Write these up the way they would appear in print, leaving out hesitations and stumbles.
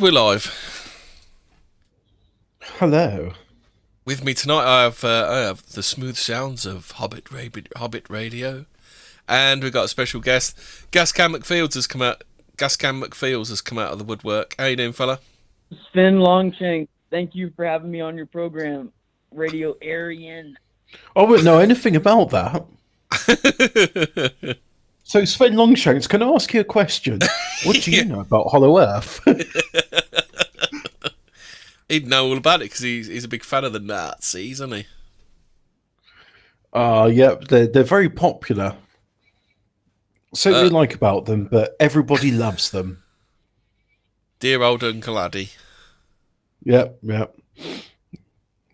we're live. Hello. With me tonight, I have the smooth sounds of Hobbit Radio, and we've got a special guest. Gascan McFields has come out. Gascan McFields has come out of the woodwork. How you doing, fella? Sven Longshank, thank you for having me on your program, Radio Aryan. I wouldn't know anything about that. So, Sven Longshanks, can I ask you a question? What do you know about Hollow Earth? He'd know all about it because he's a big fan of the Nazis, isn't he? Yeah, they're very popular. So what do you like about them, but everybody loves them. Dear old Uncle Addy. Yep. So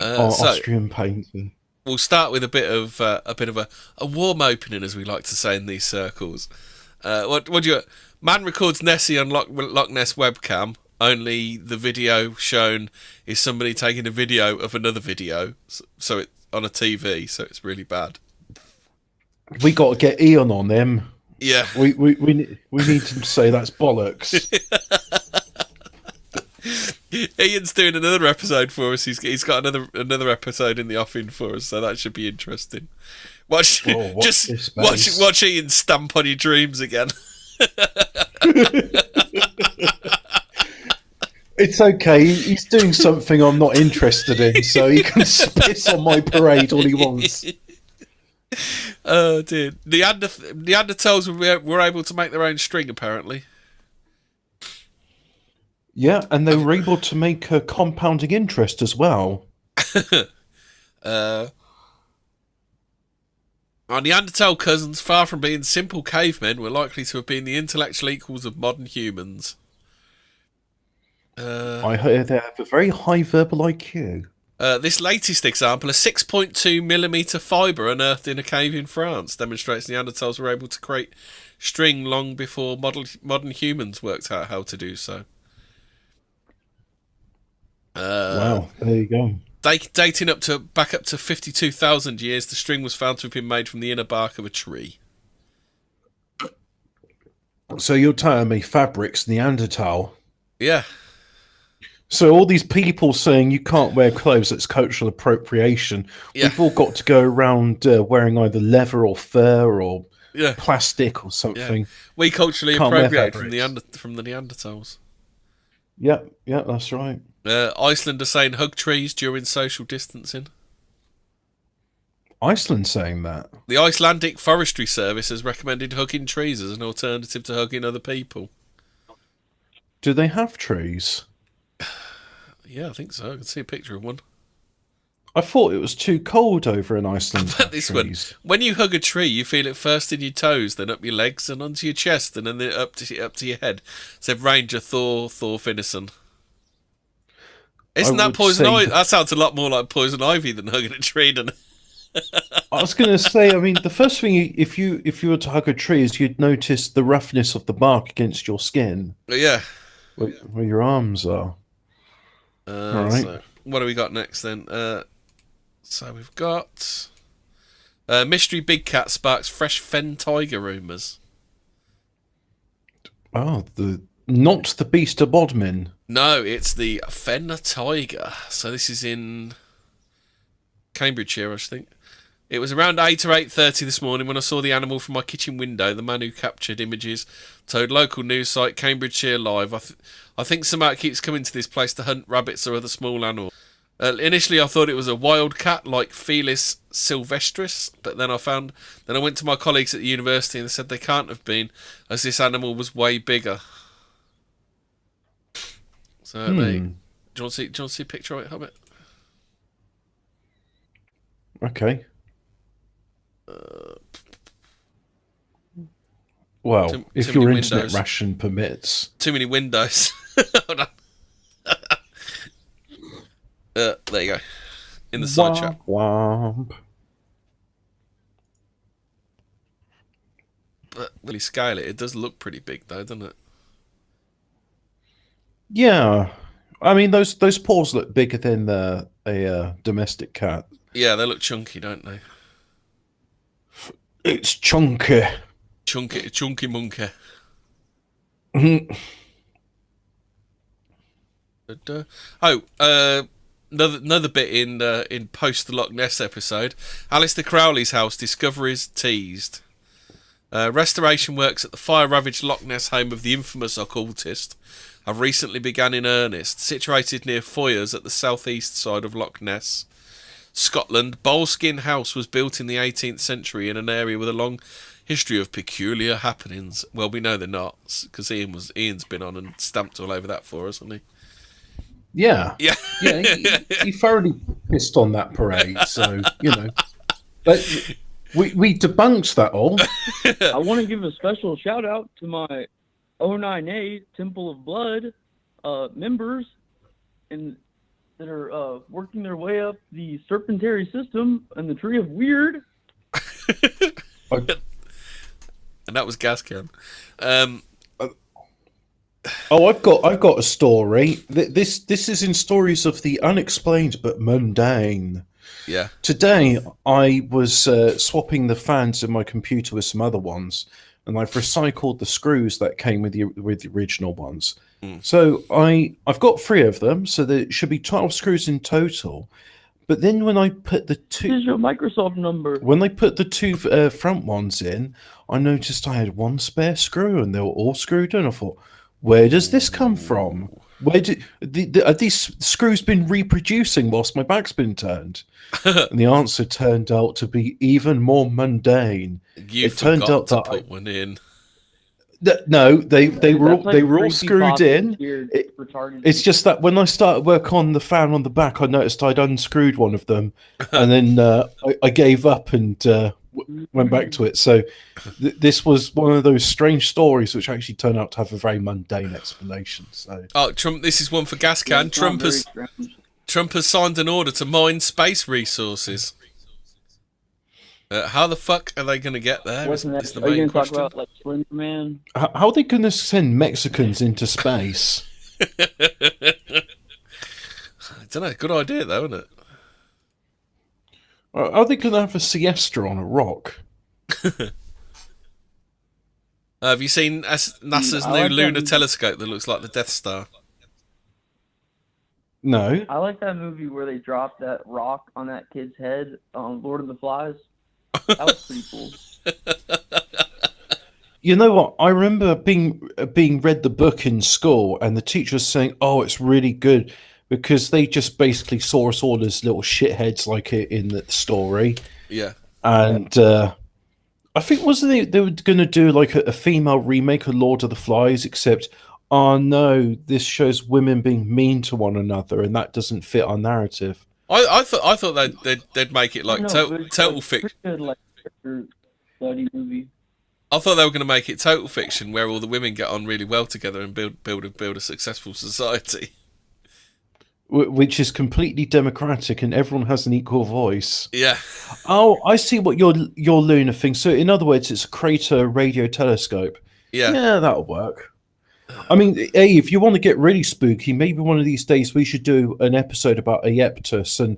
Austrian painting. we'll start with a bit of a warm opening, as we like to say in these circles. What do you? Man records Nessie on Loch Ness webcam. Only the video shown is somebody taking a video of another video, so it's on a TV, so it's really bad. We got to get Ian on them. Yeah, we need to say that's bollocks. Ian's doing another episode for us. He's got another episode in the offing for us, so that should be interesting. Watch Ian stamp on your dreams again. It's okay. He's doing something I'm not interested in, so he can piss on my parade all he wants. Oh dear! Neanderthals were able to make their own string, apparently. Yeah, and they were able to make a compounding interest as well. Our Neanderthal cousins, far from being simple cavemen, were likely to have been the intellectual equals of modern humans. I heard they have a very high verbal IQ. This latest example, a 6.2mm fibre unearthed in a cave in France, demonstrates Neanderthals were able to create string long before modern humans worked out how to do so. Wow, there you go. Dating back up to 52,000 years, the string was found to have been made from the inner bark of a tree. So you're telling me fabric's Neanderthal? Yeah. So all these people saying you can't wear clothes, that's cultural appropriation. Yeah. We've all got to go around wearing either leather or fur or plastic or something. Yeah. We culturally appropriate from the Neanderthals. Yep, that's right. Iceland are saying hug trees during social distancing. Iceland saying that? The Icelandic Forestry Service has recommended hugging trees as an alternative to hugging other people. Do they have trees? Yeah, I think so. I can see a picture of one. I thought it was too cold over in Iceland. But this trees. One, when you hug a tree, you feel it first in your toes, then up your legs, and onto your chest, and then up to your head. Said Ranger Thor Finneson. Isn't that poison ivy? That sounds a lot more like poison ivy than hugging a tree, doesn't it? I was going to say, I mean, the first thing if you were to hug a tree is you'd notice the roughness of the bark against your skin. Yeah. Where your arms are. All right. So what do we got next then? So we've got mystery big cat sparks fresh fen tiger rumours. Oh, not the beast of Bodmin. No, it's the fen tiger. So this is in Cambridgeshire, I think. It was around 8 or 8:30 this morning when I saw the animal from my kitchen window. The man who captured images told local news site Cambridgeshire Live, I think somebody keeps coming to this place to hunt rabbits or other small animals. Initially I thought it was a wild cat like Felis sylvestris, but then I went to my colleagues at the university and they said they can't have been, as this animal was way bigger. So do you want to see a picture of it, Hobbit? Okay. Well, if your internet ration permits. Too many windows. Hold on. There you go. In the side chat. Womp. But when you scale it, it does look pretty big though, doesn't it? Yeah. I mean, those paws look bigger than a domestic cat. Yeah, they look chunky, don't they? It's chunky. Chunky monkey. Another bit in post the Loch Ness episode. Alistair Crowley's house discoveries teased. Restoration works at the fire-ravaged Loch Ness home of the infamous occultist have recently begun in earnest. Situated near Foyers at the southeast side of Loch Ness, Scotland, Boleskine House was built in the 18th century in an area with a long history of peculiar happenings. Well, we know they're not, because Ian's been on and stamped all over that for us, hasn't he? Yeah. Yeah. Yeah, he thoroughly pissed on that parade, so, But we debunked that all. I want to give a special shout out to my 09A Temple of Blood members and that are working their way up the Serpentary system and the Tree of Weird. And that was Gascan. I've got a story. This is in stories of the unexplained but mundane. Yeah. Today I was swapping the fans in my computer with some other ones, and I've recycled the screws that came with the original ones. So I've got 3 of them, so there should be 12 screws in total. But then when I put the two, Here's your Microsoft number. when I put the 2 front ones in, I noticed I had 1 spare screw, and they were all screwed in. I thought, where does this come from? Where are these screws been reproducing whilst my back's been turned? And the answer turned out to be even more mundane. You It turned forgot out to that put one in. No, they were That's like all creepy screwed pasta in. weird, It- retarded. It's just that when I started work on the fan on the back, I noticed I'd unscrewed one of them, and then I gave up and went back to it. So this was one of those strange stories which actually turned out to have a very mundane explanation. So Oh, Trump! This is one for Yeah, Gascan. it's not very strange. Trump has signed an order to mine space resources. How the fuck are they going to get there? Wasn't Is that? the Are you main gonna talk question. about like Slender Man? how are they going to send Mexicans into space? I don't know. Good idea though, isn't it? Are they going to have a siesta on a rock? Have you seen NASA's I new like that lunar movie. telescope that looks like the Death Star? No. I like that movie where they dropped that rock on that kid's head on Lord of the Flies. That was pretty cool. You know what? I remember being read the book in school, and the teacher was saying, "Oh, it's really good," because they just basically saw us all as little shitheads, like it in the story. Yeah. And I think wasn't they were going to do like a female remake of Lord of the Flies, except oh no, this shows women being mean to one another, and that doesn't fit our narrative. I thought they'd make it like No, total, but it's total like fiction. pretty good, like character study movie. I thought they were going to make it total fiction, where all the women get on really well together and build a successful society. Which is completely democratic, and everyone has an equal voice. Yeah. Oh, I see what your lunar thing. So, in other words, it's a crater radio telescope. Yeah. Yeah, that'll work. I mean, hey, if you want to get really spooky, maybe one of these days we should do an episode about Aeptus. And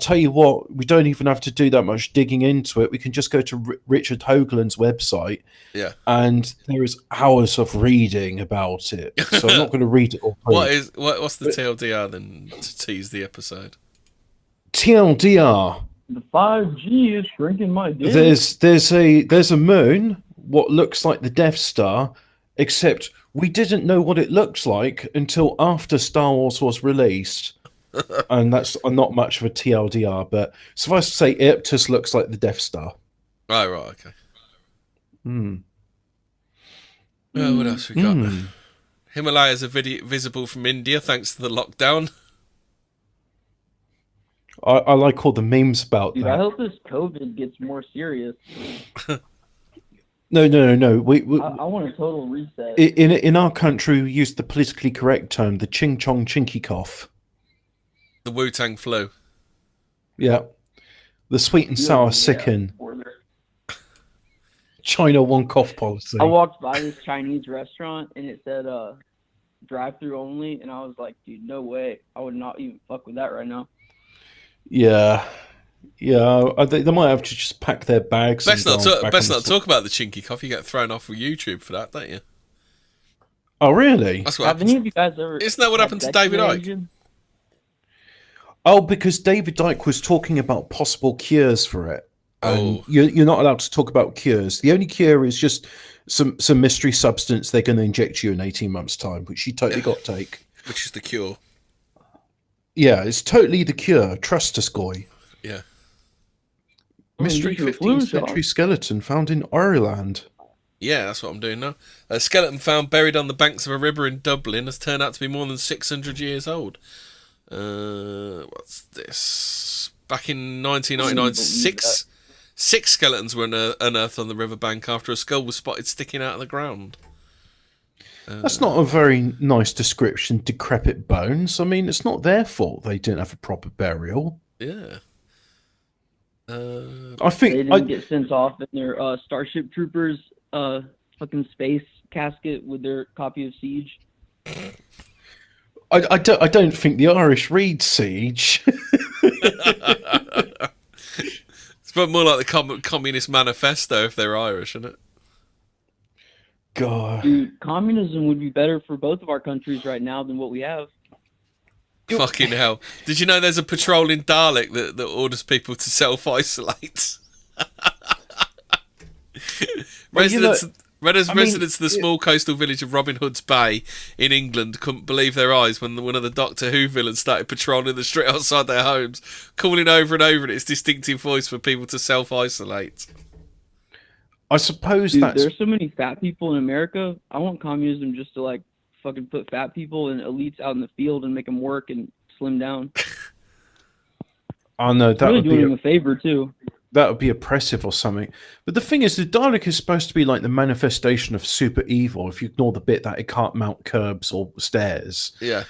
tell you what, we don't even have to do that much digging into it. We can just go to Richard Hoagland's website, Yeah. and there is hours of reading about it. So I'm not going to read it all. What's the TLDR then to tease the episode? TLDR. The 5G is shrinking my dick. There's a moon, what looks like the Death Star, except we didn't know what it looks like until after Star Wars was released. And that's not much of a TLDR, but suffice to say, Aeptus looks like the Death Star. Oh, right, okay. Hmm. Well, what else we got? Hmm. Himalayas are visible from India thanks to the lockdown. I like all the memes about Dude, I that. hope this COVID gets more serious. No. We I want a total reset. in our country, we use the politically correct term, the ching chong chinky cough. The Wu-Tang flu. Yeah, the sweet and sour Yeah, sicken. order. China one cough policy. I walked by this Chinese restaurant and it said drive-through only, and I was like, dude, no way. I would not even fuck with that right now. Yeah. They might have to just pack their bags. Best and not go back best on not the- talk about the chinky cough. You get thrown off with YouTube for that, don't you? Oh, really? That's what Have happens. any of you guys ever? Isn't that what had happened to sex David with an Icke? Asian? Oh, because David Icke was talking about possible cures for it. And Oh. you're not allowed to talk about cures. The only cure is just some mystery substance they're going to inject you in 18 months' time, which you totally got to take. Which is the cure. Yeah, it's totally the cure. Trust us, Goy. Yeah. Mystery get your flu 15th shot. century skeleton found in Ireland. Yeah, that's what I'm doing now. A skeleton found buried on the banks of a river in Dublin has turned out to be more than 600 years old. What's this? Back in 1999, six skeletons were unearthed on the riverbank after a skull was spotted sticking out of the ground. That's not a very nice description, decrepit bones. I mean, it's not their fault they didn't have a proper burial. Yeah. I They think didn't get sent off in their Starship Troopers fucking space casket with their copy of Siege. I don't think the Irish read Siege. It's more like the Communist Manifesto if they're Irish, isn't it? God. Dude, communism would be better for both of our countries right now than what we have. Fucking hell. Did you know there's a patrolling Dalek that orders people to self-isolate? Residents of the small coastal village of Robin Hood's Bay in England couldn't believe their eyes when one of the Doctor Who villains started patrolling the street outside their homes, calling over and over in its distinctive voice for people to self-isolate. I suppose Dude, that's... there's so many fat people in America. I want communism just to like fucking put fat people and elites out in the field and make them work and slim down. Oh no, that Really would doing be them a favor too. that would be oppressive or something. But the thing is, the Dalek is supposed to be like the manifestation of super evil. If you ignore the bit that it can't mount curbs or stairs. Yeah.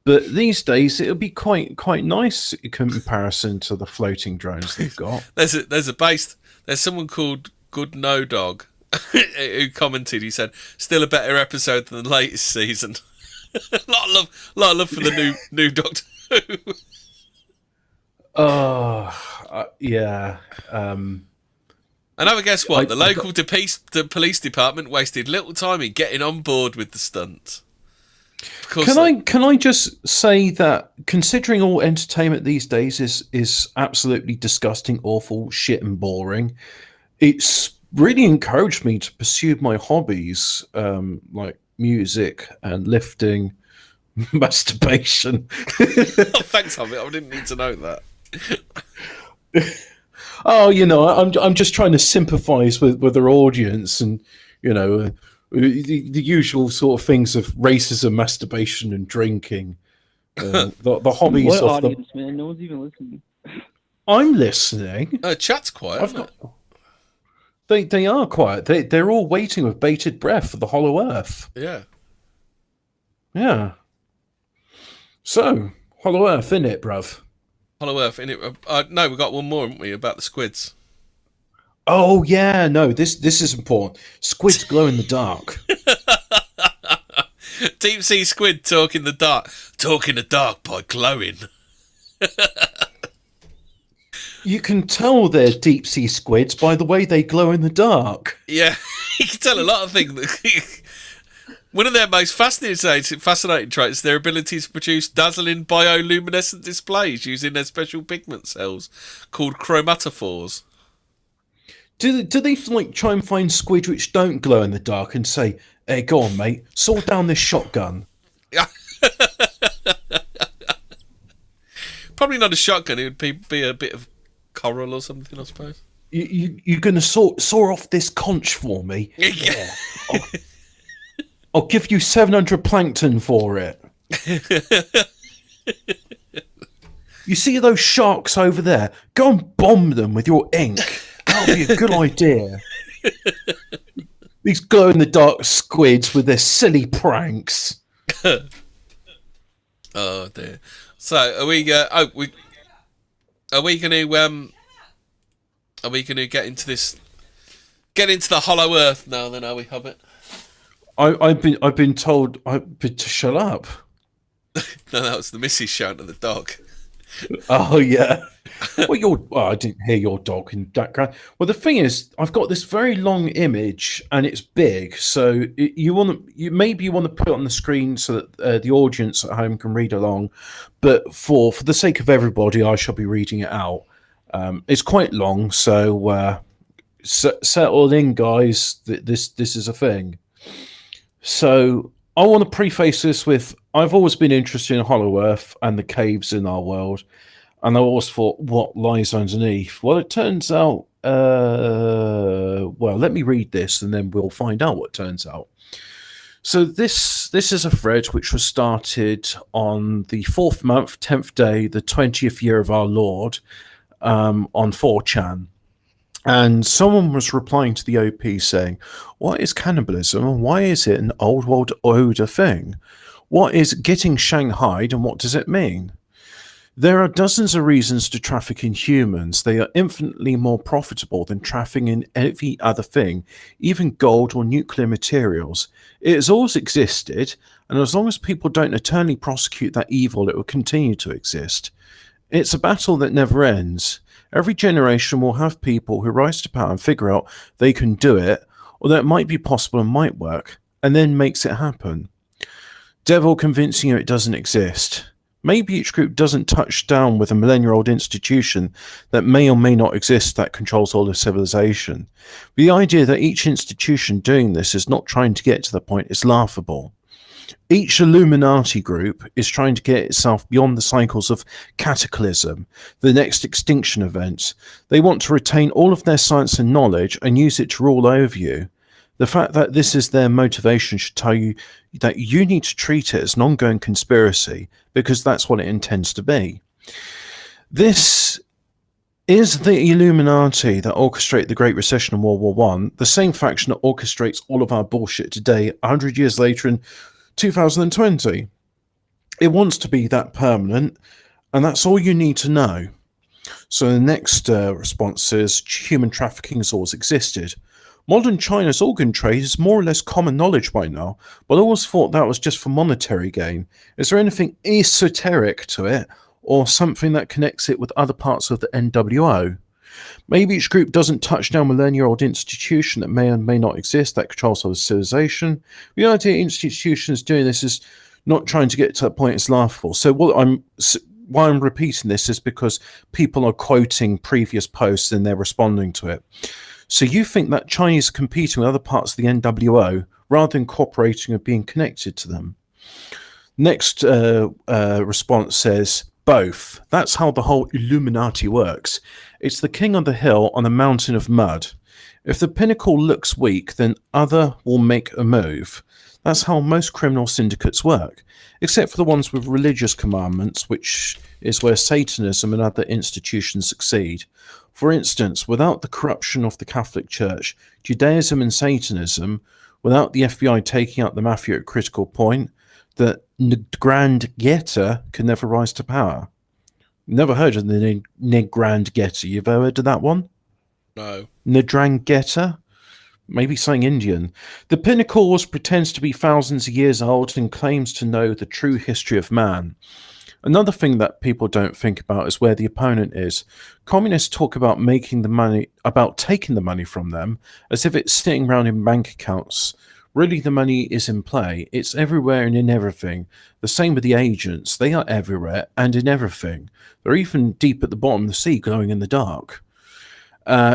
But these days it'll be quite nice in comparison to the floating drones they've got. There's someone called Good No Dog who commented. He said, "Still a better episode than the latest season." lot of love for the new Doctor Who. Yeah. And I guess what? The local police department wasted little time in getting on board with the stunt. Can I just say that considering all entertainment these days is absolutely disgusting, awful, shit, and boring, it's really encouraged me to pursue my hobbies like music and lifting, masturbation. Oh, thanks, Hobbit. I didn't need to know that. Oh, I'm just trying to sympathise with their audience, and the usual sort of things of racism, masturbation, and drinking. The hobbies What of audience, man? No one's even listening. I'm listening. Chat's quiet. Isn't it? They are quiet. They're all waiting with bated breath for the Hollow Earth. Yeah. Yeah. So, Hollow Earth, innit, bruv? Hollow Earth. No, we got one more, haven't we, about the squids? Oh yeah, no, this is important. Squids glow in the dark. Deep sea squid talk in the dark. Talk in the dark by glowing. You can tell they're deep sea squids by the way they glow in the dark. Yeah, you can tell a lot of things. One of their most fascinating traits is their ability to produce dazzling bioluminescent displays using their special pigment cells called chromatophores. Do they like try and find squid which don't glow in the dark and say, "Hey, go on, mate, saw down this shotgun"? Probably not a shotgun. It would be a bit of coral or something, I suppose. You're gonna saw off this conch for me? Yeah. I'll give you 700 plankton for it. You see those sharks over there? Go and bomb them with your ink. That'll be a good idea. These glow-in-the-dark squids with their silly pranks. Oh dear. So are we going to get into this? Get into the Hollow Earth now, then, are we, Hobbit? I've been told to shut up. No, that was the missus shouting at the dog. Oh yeah. Well, I didn't hear your dog in the background. Well, the thing is, I've got this very long image and it's big, so maybe you want to put it on the screen so that the audience at home can read along. But for the sake of everybody, I shall be reading it out. It's quite long, so settle in, guys. This is a thing. So I want to preface this with I've always been interested in Hollow Earth and the caves in our world. And I always thought, what lies underneath? Well, it turns out, well, let me read this and then we'll find out what turns out. So this is a thread which was started on the 4th month, 10th day, the 20th year of our Lord, on 4chan. And someone was replying to the OP saying, what is cannibalism and why is it an old world order thing? What is getting shanghaied and what does it mean? There are dozens of reasons to traffic in humans. They are infinitely more profitable than trafficking in every other thing, even gold or nuclear materials. It has always existed, and as long as people don't eternally prosecute that evil, it will continue to exist. It's a battle that never ends. Every generation will have people who rise to power and figure out they can do it, or that it might be possible and might work, and then makes it happen. Devil convincing you it doesn't exist. Maybe each group doesn't touch down with a millennia-old institution that may or may not exist that controls all of civilization. The idea that each institution doing this is not trying to get to the point is laughable. Each Illuminati group is trying to get itself beyond the cycles of cataclysm, the next extinction event. They want to retain all of their science and knowledge and use it to rule over you. The fact that this is their motivation should tell you that you need to treat it as an ongoing conspiracy, because that's what it intends to be. This is the Illuminati that orchestrated the Great Recession in World War One, the same faction that orchestrates all of our bullshit today, 100 years later in 2020. It wants to be that permanent, and that's all you need to know. So the next response is human trafficking has always existed. Modern China's organ trade is more or less common knowledge by now, but I always thought that was just for monetary gain. Is there anything esoteric to it, or something that connects it with other parts of the NWO? Maybe each group doesn't touch down millennia-old institution that may and may not exist that controls our civilization. The idea institutions doing this is not trying to get to that point is laughable. So why I'm repeating this is because people are quoting previous posts and they're responding to it. So you think that Chinese are competing with other parts of the NWO rather than cooperating or being connected to them? Next response says, both. That's how the whole Illuminati works. It's the king on the hill on a mountain of mud. If the pinnacle looks weak, then other will make a move. That's how most criminal syndicates work, except for the ones with religious commandments, which is where Satanism and other institutions succeed. For instance, without the corruption of the Catholic Church, Judaism and Satanism, without the FBI taking out the mafia at a critical point, the Grand Getter can never rise to power. Never heard of the Grand Getter. You've ever heard of that one? No. Ndrangheta? Maybe something Indian. The pinnacle pretends to be thousands of years old and claims to know the true history of man. Another thing that people don't think about is where the opponent is. Communists talk about taking the money from them as if it's sitting around in bank accounts. Really, the money is in play. It's everywhere and in everything. The same with the agents. They are everywhere and in everything. They're even deep at the bottom of the sea, glowing in the dark.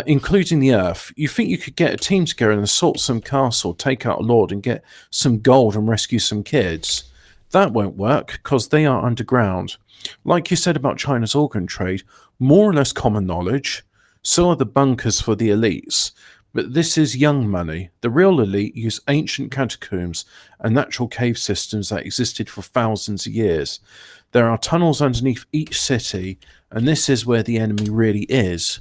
Including the Earth. You think you could get a team together and assault some castle, take out a lord and get some gold and rescue some kids? That won't work because they are underground. Like you said about China's organ trade, more or less common knowledge. So are the bunkers for the elites. But this is young money. The real elite use ancient catacombs and natural cave systems that existed for thousands of years. There are tunnels underneath each city, and this is where the enemy really is.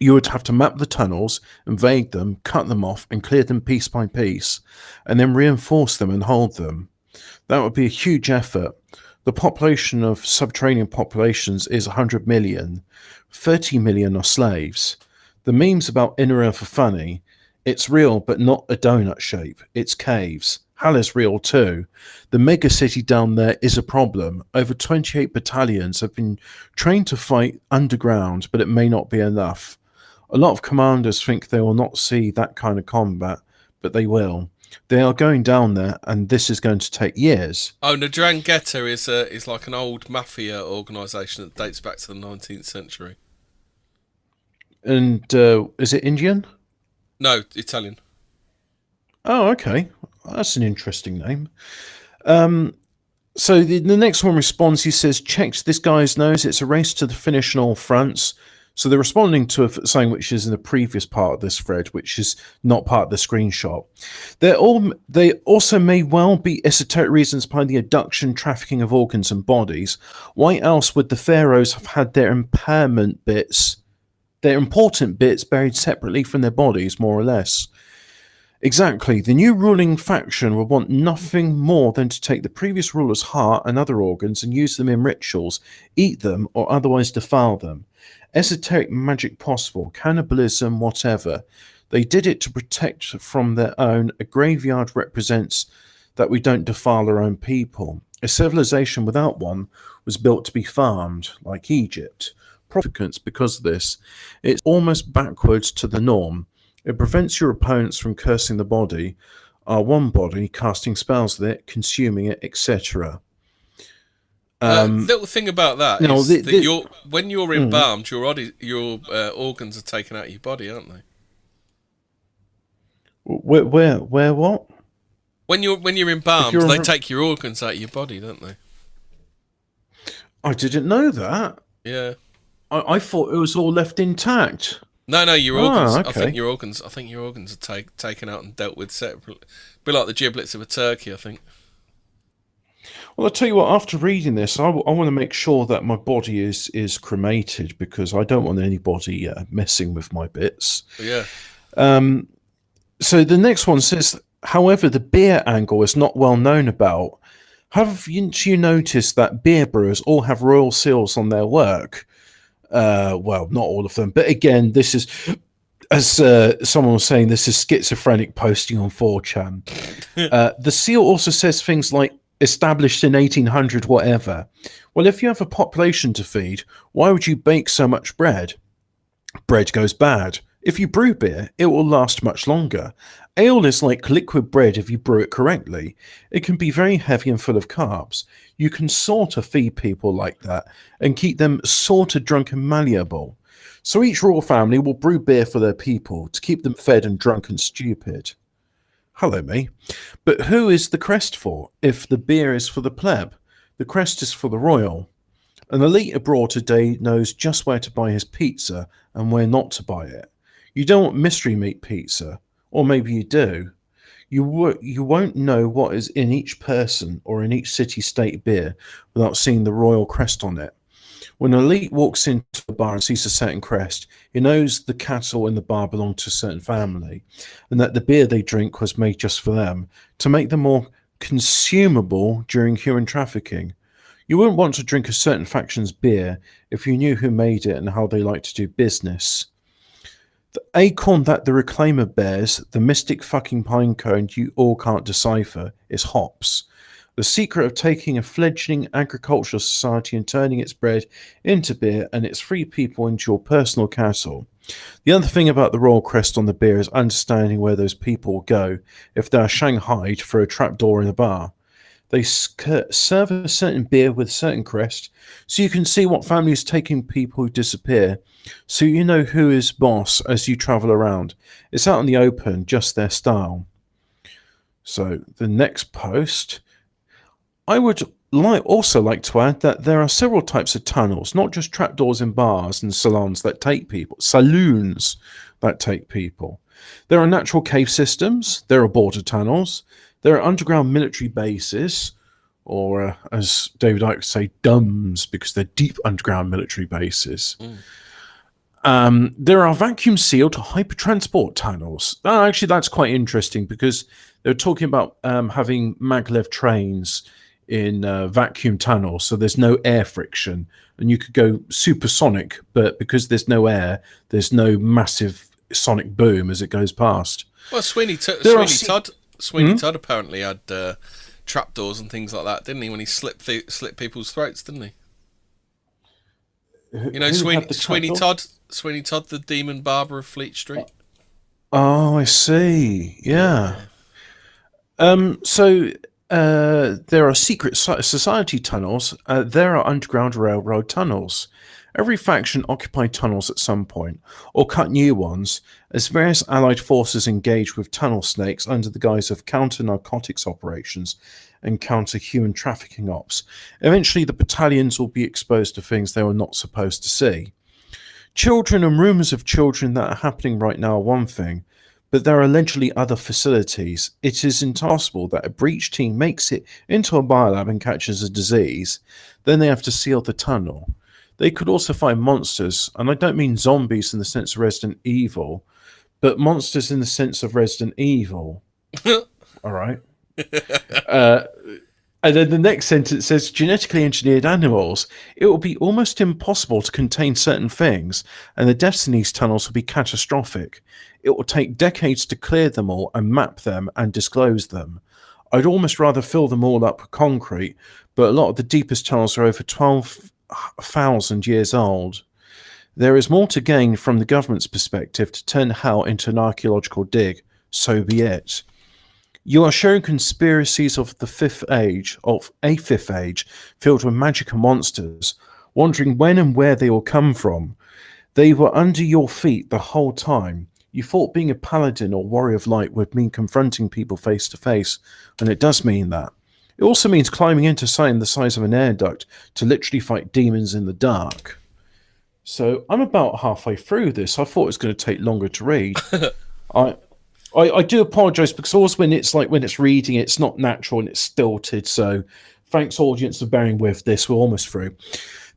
You would have to map the tunnels, invade them, cut them off, and clear them piece by piece, and then reinforce them and hold them. That would be a huge effort. The population of subterranean populations is 100 million. 30 million are slaves. The memes about Inner Earth are funny. It's real, but not a donut shape. It's caves. Hell is real too. The mega city down there is a problem. Over 28 battalions have been trained to fight underground, but it may not be enough. A lot of commanders think they will not see that kind of combat, but they will. They are going down there, and this is going to take years. Oh, Ndrangheta is like an old mafia organisation that dates back to the 19th century. And is it Indian? No, Italian. Oh, okay. That's an interesting name. So the next one responds. He says, checked this guy's nose. It's a race to the finish on all fronts. So they're responding to something which is in the previous part of this thread, which is not part of the screenshot. They also may well be esoteric reasons behind the abduction, trafficking of organs and bodies. Why else would the pharaohs have had their important bits buried separately from their bodies, more or less? Exactly. The new ruling faction will want nothing more than to take the previous ruler's heart and other organs and use them in rituals, eat them, or otherwise defile them. Esoteric magic possible, cannibalism, whatever. They did it to protect from their own. A graveyard represents that we don't defile our own people. A civilization without one was built to be farmed, like Egypt. Because of this, it's almost backwards to the norm. It prevents your opponents from cursing the body, our one body, casting spells with it, consuming it, etc. Little thing about that is that when you're embalmed, your organs are taken out of your body, aren't they? Where what? When you're embalmed, they take your organs out of your body, don't they? I didn't know that. Yeah. I thought it was all left intact. No, your organs. Okay. I think your organs are taken out and dealt with separately. Be like the giblets of a turkey, I think. Well, I'll tell you what, after reading this, I want to make sure that my body is cremated because I don't want anybody messing with my bits. Yeah. So the next one says, however, the beer angle is not well known about. Haven't you noticed that beer brewers all have royal seals on their work? Well, not all of them. But again, this is, as someone was saying, this is schizophrenic posting on 4chan. The seal also says things like, established in 1800 whatever. Well, if you have a population to feed, why would you bake so much bread? Bread goes bad. If you brew beer, it will last much longer. Ale is like liquid bread if you brew it correctly. It can be very heavy and full of carbs. You can sort of feed people like that and keep them sort of drunk and malleable. So each royal family will brew beer for their people to keep them fed and drunk and stupid. Hello, me. But who is the crest for if the beer is for the pleb? The crest is for the royal. An elite abroad today knows just where to buy his pizza and where not to buy it. You don't want mystery meat pizza, or maybe you do. You won't know what is in each person or in each city-state beer without seeing the royal crest on it. When an elite walks into a bar and sees a certain crest, he knows the cattle in the bar belong to a certain family, and that the beer they drink was made just for them, to make them more consumable during human trafficking. You wouldn't want to drink a certain faction's beer if you knew who made it and how they like to do business. The acorn that the Reclaimer bears, the mystic fucking pinecone you all can't decipher, is hops. The secret of taking a fledgling agricultural society and turning its bread into beer and its free people into your personal castle. The other thing about the royal crest on the beer is understanding where those people will go if they are shanghaied through a trapdoor in a bar. They serve a certain beer with a certain crest, so you can see what family is taking people who disappear, so you know who is boss as you travel around. It's out in the open, just their style. So the next post, I would also like to add that there are several types of tunnels, not just trapdoors in bars and salons that take people, saloons that take people. There are natural cave systems, there are border tunnels, there are underground military bases, or as David Icke would say, DUMBs, because they're deep underground military bases. There are vacuum-sealed hypertransport tunnels. Actually, that's quite interesting because they're talking about having maglev trains in vacuum tunnels, so there's no air friction, and you could go supersonic, but because there's no air, there's no massive sonic boom as it goes past. Well, Sweeney Sweeney Todd apparently had trapdoors and things like that, didn't he? When he slit people's throats, didn't he? You know, Sweeney Todd, the demon barber of Fleet Street. Oh, I see. Yeah. So there are secret society tunnels. There are underground railroad tunnels. Every faction occupied tunnels at some point, or cut new ones, as various allied forces engage with tunnel snakes under the guise of counter-narcotics operations and counter-human trafficking ops. Eventually, the battalions will be exposed to things they were not supposed to see. Children and rumours of children that are happening right now are one thing, but there are allegedly other facilities. It is impossible that a breach team makes it into a biolab and catches a disease. Then they have to seal the tunnel. They could also find monsters, and I don't mean zombies in the sense of Resident Evil, but monsters in the sense of Resident Evil. All right. And then the next sentence says, genetically engineered animals. It will be almost impossible to contain certain things, and the deaths in these tunnels will be catastrophic. It will take decades to clear them all and map them and disclose them. I'd almost rather fill them all up with concrete, but a lot of the deepest tunnels are over 12,000 years old. There is more to gain from the government's perspective to turn hell into an archaeological dig. So be it. You are showing conspiracies of a fifth age, filled with magic and monsters, wondering when and where they will come from. They were under your feet the whole time. You thought being a paladin or warrior of light would mean confronting people face to face, and it does mean that. It also means climbing into something the size of an air duct to literally fight demons in the dark. So I'm about halfway through this. I thought it was going to take longer to read. I do apologise because always when it's reading, it's not natural and it's stilted. So thanks, audience, for bearing with this. We're almost through.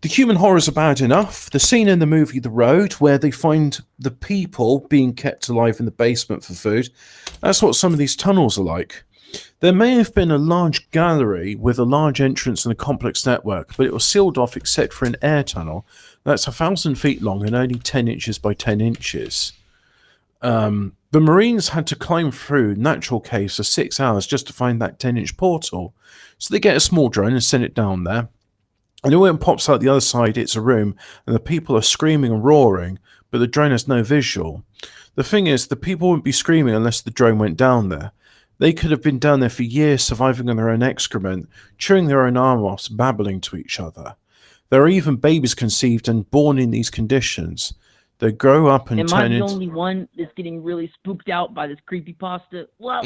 The human horrors are bad enough. The scene in the movie The Road, where they find the people being kept alive in the basement for food, that's what some of these tunnels are like. There may have been a large gallery with a large entrance and a complex network, but it was sealed off except for an air tunnel that's 1,000 feet long and only 10 inches by 10 inches. The Marines had to climb through natural caves for 6 hours just to find that 10-inch portal. So they get a small drone and send it down there. And when it pops out the other side, it's a room, and the people are screaming and roaring, but the drone has no visual. The thing is, the people wouldn't be screaming unless the drone went down there. They could have been down there for years, surviving on their own excrement, chewing their own arm offs, babbling to each other. There are even babies conceived and born in these conditions. They grow up and turn into... Am I the only one that's getting really spooked out by this creepypasta? Whoa!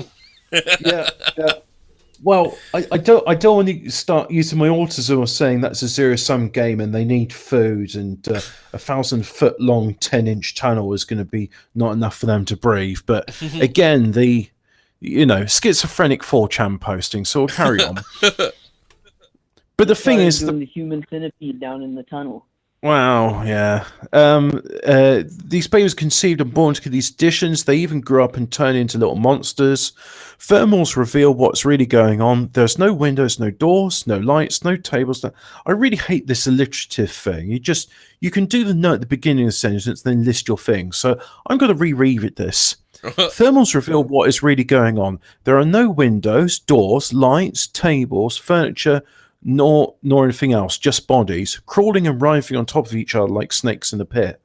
Yeah. Well, I don't want to start using my autism or saying that's a zero-sum game and they need food and 1,000-foot long 10-inch tunnel is going to be not enough for them to breathe. But again, the schizophrenic 4chan posting, so we'll carry on. But the thing is... the human centipede down in the tunnel. Wow, yeah. These babies conceived and born to these conditions. They even grew up and turn into little monsters. Thermals reveal what's really going on. There's no windows, no doors, no lights, no tables. I really hate this alliterative thing. You can do the note at the beginning of the sentence, then list your things. So I'm going to reread this. Thermals reveal what is really going on. There are no windows, doors, lights, tables, furniture, nor anything else, just bodies, crawling and writhing on top of each other like snakes in a pit.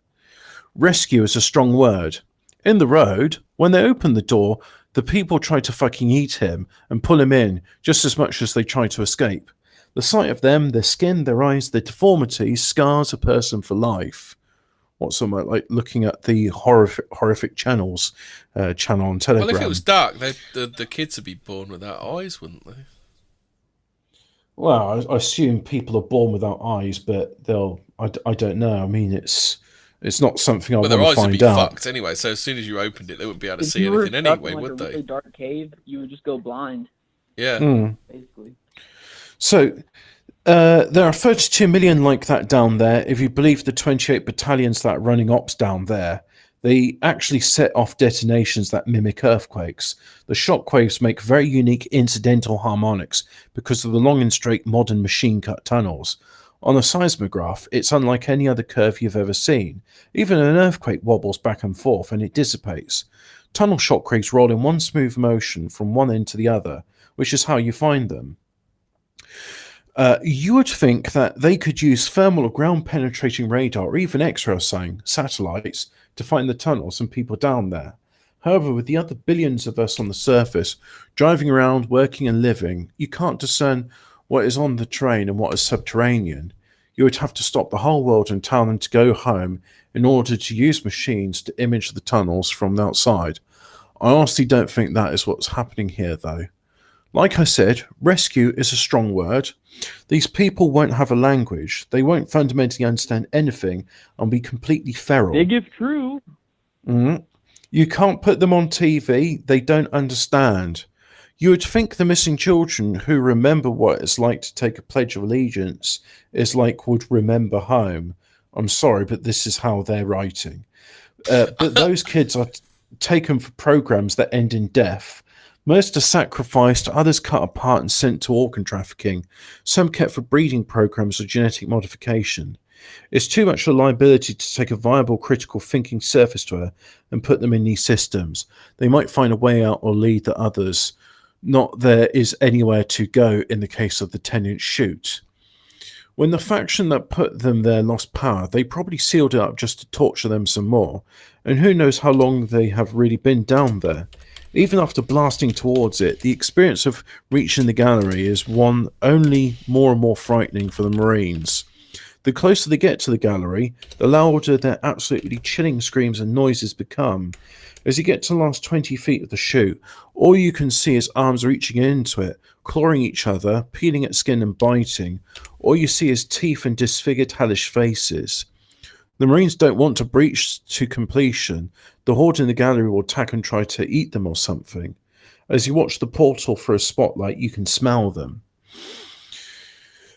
Rescue is a strong word. In The Road, when they open the door, the people try to fucking eat him and pull him in just as much as they try to escape. The sight of them, their skin, their eyes, their deformities, scars a person for life. What's something like looking at the horrific channels channel on Telegram? Well, if it was dark, the kids would be born without eyes, wouldn't they? Well, I assume people are born without eyes, but I don't know. I mean, it's not something I want to find out. Their eyes would be fucked anyway, so as soon as you opened it, they wouldn't be able to see anything anyway, would they? If you were stuck in a really dark cave, you would just go blind. Yeah. Basically. So, there are 32 million like that down there. If you believe the 28 battalions that are running ops down there, they actually set off detonations that mimic earthquakes. The shockwaves make very unique incidental harmonics because of the long and straight modern machine-cut tunnels. On a seismograph, it's unlike any other curve you've ever seen. Even an earthquake wobbles back and forth and it dissipates. Tunnel shockwaves roll in one smooth motion from one end to the other, which is how you find them. You would think that they could use thermal or ground-penetrating radar or even X-ray satellites to find the tunnels and people down there. However, with the other billions of us on the surface, driving around, working and living, you can't discern what is on the terrain and what is subterranean. You would have to stop the whole world and tell them to go home in order to use machines to image the tunnels from the outside. I honestly don't think that is what's happening here, though. Like I said, rescue is a strong word. These people won't have a language. They won't fundamentally understand anything and be completely feral. Big if true. You can't put them on TV. They don't understand. You would think the missing children who remember what it's like to take a Pledge of Allegiance would remember home. I'm sorry, but this is how they're writing. But those kids are taken for programs that end in death. Most are sacrificed, others cut apart and sent to organ trafficking, some kept for breeding programs or genetic modification. It's too much a liability to take a viable critical thinking surface-dweller and put them in these systems. They might find a way out or lead the others. Not there is anywhere to go in the case of the 10-inch chute. When the faction that put them there lost power, they probably sealed it up just to torture them some more, and who knows how long they have really been down there. Even after blasting towards it, the experience of reaching the gallery is one only more and more frightening for the Marines. The closer they get to the gallery, the louder their absolutely chilling screams and noises become. As you get to the last 20 feet of the chute, all you can see is arms reaching into it, clawing each other, peeling at skin and biting. All you see is teeth and disfigured hellish faces. The Marines don't want to breach to completion. The horde in the gallery will attack and try to eat them or something. As you watch the portal through a spotlight, you can smell them.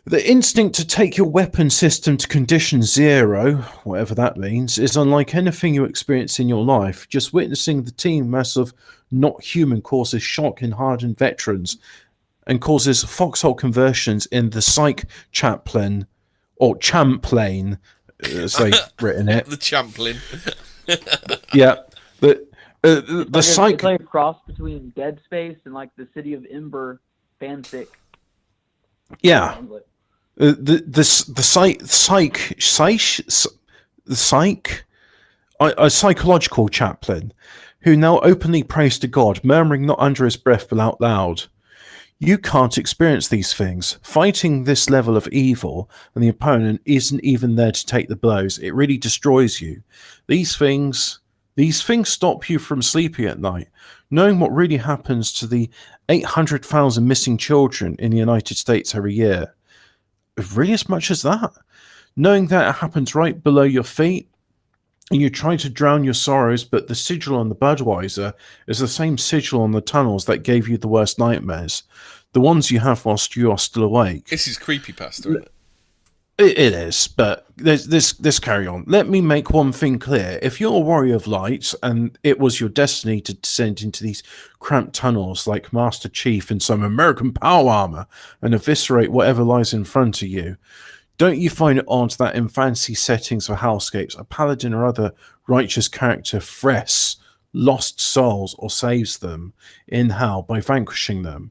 The instinct to take your weapon system to condition 0, whatever that means, is unlike anything you experience in your life. Just witnessing the team mass of not human causes shock in hardened veterans and causes foxhole conversions in the psych chaplain, or champlain, as they've written it. The champlain. Yeah. The psych... It's like a cross between Dead Space and like the City of Ember fanfic. Yeah. The psychological chaplain who now openly prays to God, murmuring not under his breath but out loud. You can't experience these things. Fighting this level of evil and the opponent isn't even there to take the blows. It really destroys you. These things stop you from sleeping at night. Knowing what really happens to the 800,000 missing children in the United States every year. Really as much as that? Knowing that it happens right below your feet, and you try to drown your sorrows, but the sigil on the Budweiser is the same sigil on the tunnels that gave you the worst nightmares. The ones you have whilst you are still awake. This is creepypasta, isn't it? It is, but this carry on. Let me make one thing clear. If you're a warrior of light, and it was your destiny to descend into these cramped tunnels like Master Chief in some American power armor and eviscerate whatever lies in front of you, don't you find it odd that in fantasy settings or hellscapes, a paladin or other righteous character frees lost souls or saves them in hell by vanquishing them?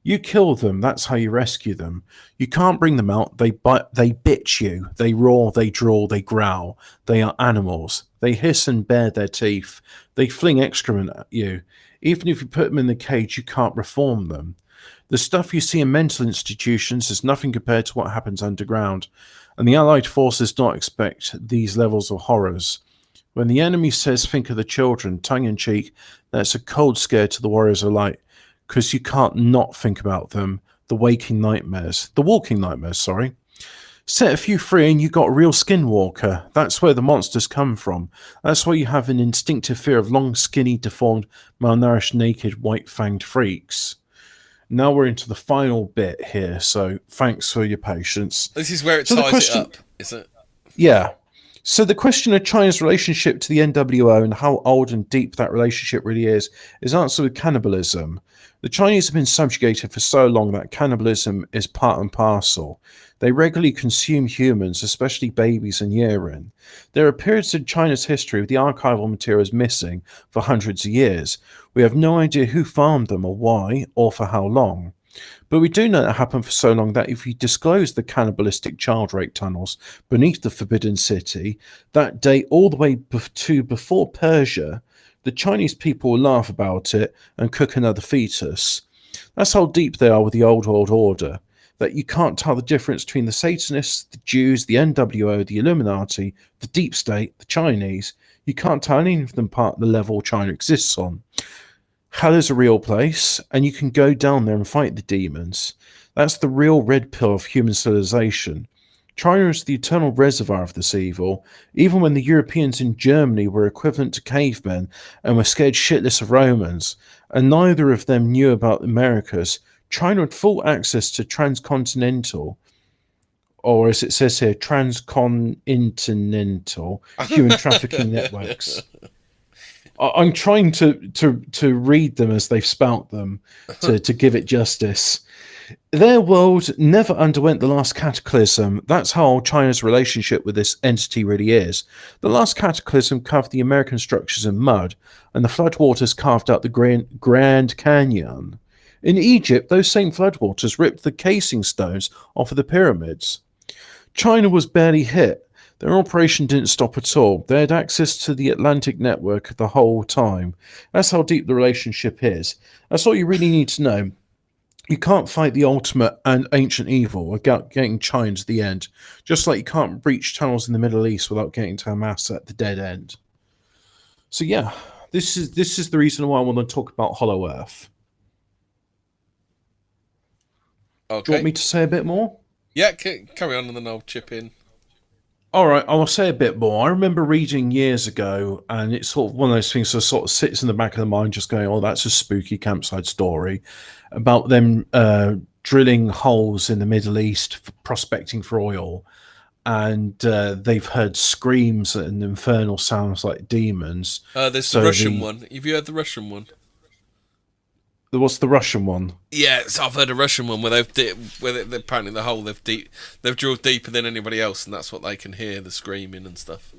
You kill them, that's how you rescue them. You can't bring them out, they bitch you. They roar, they drawl, they growl. They are animals. They hiss and bare their teeth. They fling excrement at you. Even if you put them in the cage, you can't reform them. The stuff you see in mental institutions is nothing compared to what happens underground, and the Allied forces don't expect these levels of horrors. When the enemy says think of the children, tongue-in-cheek, that's a cold scare to the warriors of light, because you can't not think about them, the walking nightmares, sorry. Set a few free and you got a real skinwalker. That's where the monsters come from. That's why you have an instinctive fear of long, skinny, deformed, malnourished, naked, white-fanged freaks. Now we're into the final bit here, so thanks for your patience. This is where it So the ties question- it up, is it? Yeah. So the question of China's relationship to the NWO and how old and deep that relationship really is answered with cannibalism. The Chinese have been subjugated for so long that cannibalism is part and parcel. They regularly consume humans, especially babies and urine. There are periods in China's history with the archival materials missing for hundreds of years. We have no idea who farmed them or why or for how long. But we do know that happened for so long that if you disclose the cannibalistic child rape tunnels beneath the Forbidden City, that date all the way to before Persia, the Chinese people will laugh about it and cook another fetus. That's how deep they are with the old world order, that you can't tell the difference between the Satanists, the Jews, the NWO, the Illuminati, the Deep State, the Chinese. You can't tell any of them apart at the level China exists on. Hell is a real place, and you can go down there and fight the demons. That's the real red pill of human civilization. China is the eternal reservoir of this evil, even when the Europeans in Germany were equivalent to cavemen and were scared shitless of Romans, and neither of them knew about the Americas. China had full access to transcontinental, or as it says here, transcontinental human trafficking networks. I'm trying to read them as they've spelt them to give it justice. Their world never underwent the last cataclysm. That's how China's relationship with this entity really is. The last cataclysm carved the American structures in mud, and the floodwaters carved out the Grand Canyon. In Egypt, those same floodwaters ripped the casing stones off of the pyramids. China was barely hit. Their operation didn't stop at all. They had access to the Atlantic network the whole time. That's how deep the relationship is. That's all you really need to know. You can't fight the ultimate and ancient evil without getting China to the end. Just like you can't breach tunnels in the Middle East without getting to Hamas at the dead end. So yeah, this is the reason why I want to talk about Hollow Earth. Okay. Do you want me to say a bit more? Yeah, carry on and then I'll chip in. All right, I'll say a bit more. I remember reading years ago, and it's sort of one of those things that sort of sits in the back of the mind, just going, oh, that's a spooky campsite story, about them drilling holes in the Middle East, prospecting for oil, and they've heard screams and infernal sounds like demons. There's the Russian one. Have you heard the Russian one? What's the Russian one? Yeah, so I've heard a Russian one where apparently the hole they've drilled deeper than anybody else, and that's what they can hear, the screaming and stuff.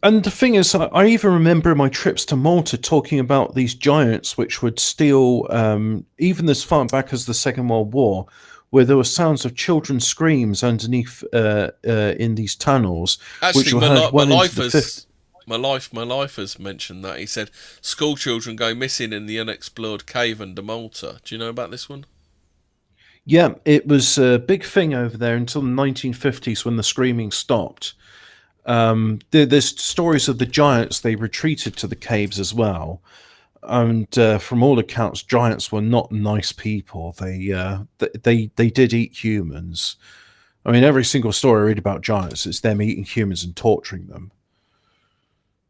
And the thing is, I even remember in my trips to Malta talking about these giants which would steal, even as far back as the Second World War, where there were sounds of children's screams underneath in these tunnels. Actually, which were heard well into the fifth. My life has mentioned that. He said school children go missing in the unexplored cave under Malta. Do you know about this one? Yeah, it was a big thing over there until the 1950s when the screaming stopped. There's stories of the giants. They retreated to the caves as well. And from all accounts, giants were not nice people. They did eat humans. I mean, every single story I read about giants, it's them eating humans and torturing them.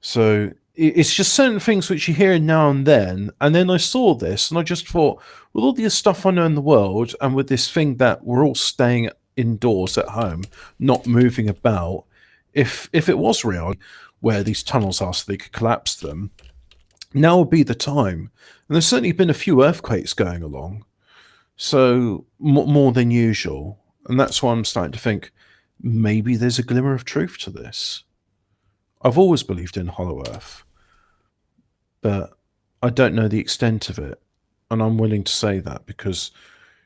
So it's just certain things which you hear now and then. And then I saw this and I just thought, with all the stuff I know in the world and with this thing that we're all staying indoors at home, not moving about, if it was real, where these tunnels are so they could collapse them, now would be the time. And there's certainly been a few earthquakes going along, so more than usual. And that's why I'm starting to think maybe there's a glimmer of truth to this. I've always believed in Hollow Earth, but I don't know the extent of it. And I'm willing to say that because,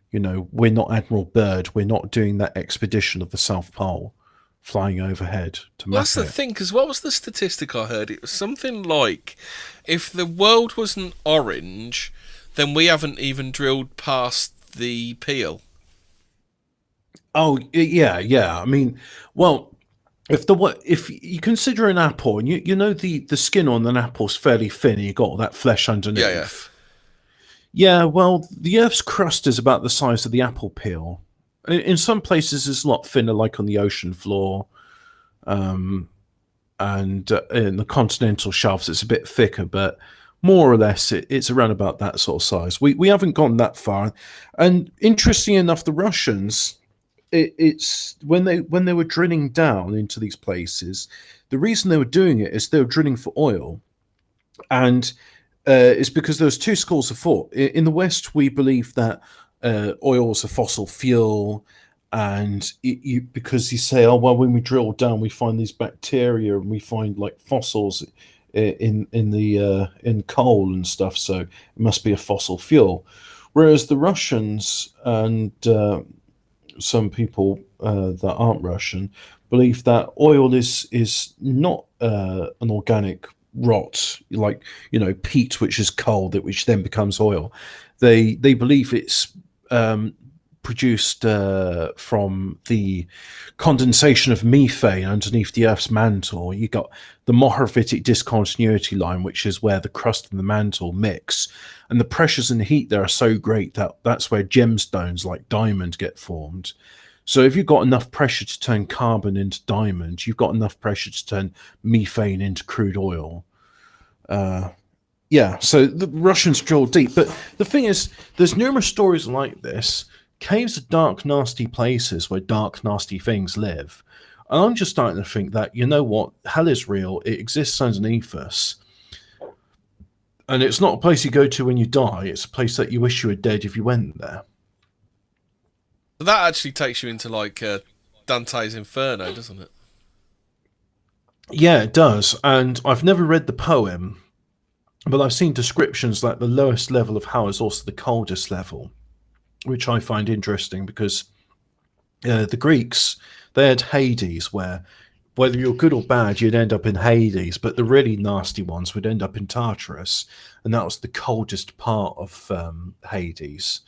you know, we're not Admiral Byrd. We're not doing that expedition of the South Pole, flying overhead to map That's the thing, because what was the statistic I heard? It was something like, if the world wasn't orange, then we haven't even drilled past the peel. Oh, yeah. I mean, well, if you consider an apple, and you know the skin on an apple's fairly thin, and you got all that flesh underneath. Yeah, well, the Earth's crust is about the size of the apple peel. In some places, it's a lot thinner, like on the ocean floor, and in the continental shelves, it's a bit thicker, but more or less, it's around about that sort of size. We haven't gone that far, and interestingly enough, the Russians, it's when they were drilling down into these places, the reason they were doing it is they were drilling for oil, and it's because there's two schools of thought. In the West, we believe that oil is a fossil fuel, and because you say, oh well, when we drill down, we find these bacteria and we find like fossils in coal and stuff, so it must be a fossil fuel. Whereas the Russians and some people that aren't Russian believe that oil is not an organic rot, like peat, which is coal, which then becomes oil. They believe it's produced from the condensation of methane underneath the Earth's mantle. You got the Mohovittic discontinuity line, which is where the crust and the mantle mix, and the pressures and heat there are so great that that's where gemstones like diamond get formed. So if you've got enough pressure to turn carbon into diamond, you've got enough pressure to turn methane into crude oil. So the Russians drill deep. But the thing is, there's numerous stories like this. Caves are dark, nasty places where dark, nasty things live. And I'm just starting to think that, what, hell is real. It exists underneath us. And it's not a place you go to when you die. It's a place that you wish you were dead if you went there. That actually takes you into like Dante's Inferno, doesn't it? Yeah, it does. And I've never read the poem, but I've seen descriptions like the lowest level of hell is also the coldest level, which I find interesting because the Greeks, they had Hades, where whether you're good or bad, you'd end up in Hades, but the really nasty ones would end up in Tartarus, and that was the coldest part of Hades.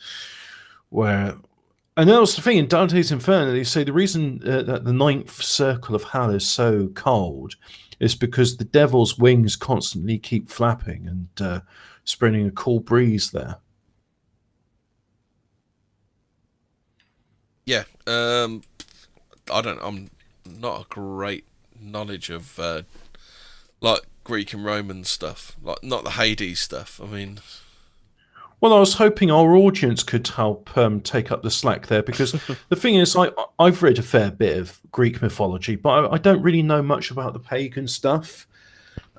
And that was the thing in Dante's Inferno. They say the reason that the ninth circle of hell is so cold is because the devil's wings constantly keep flapping and spreading a cool breeze there. Yeah, I'm not a great knowledge of like Greek and Roman stuff, like not the Hades stuff. I mean, well, I was hoping our audience could help take up the slack there, because the thing is, I've read a fair bit of Greek mythology, but I don't really know much about the pagan stuff,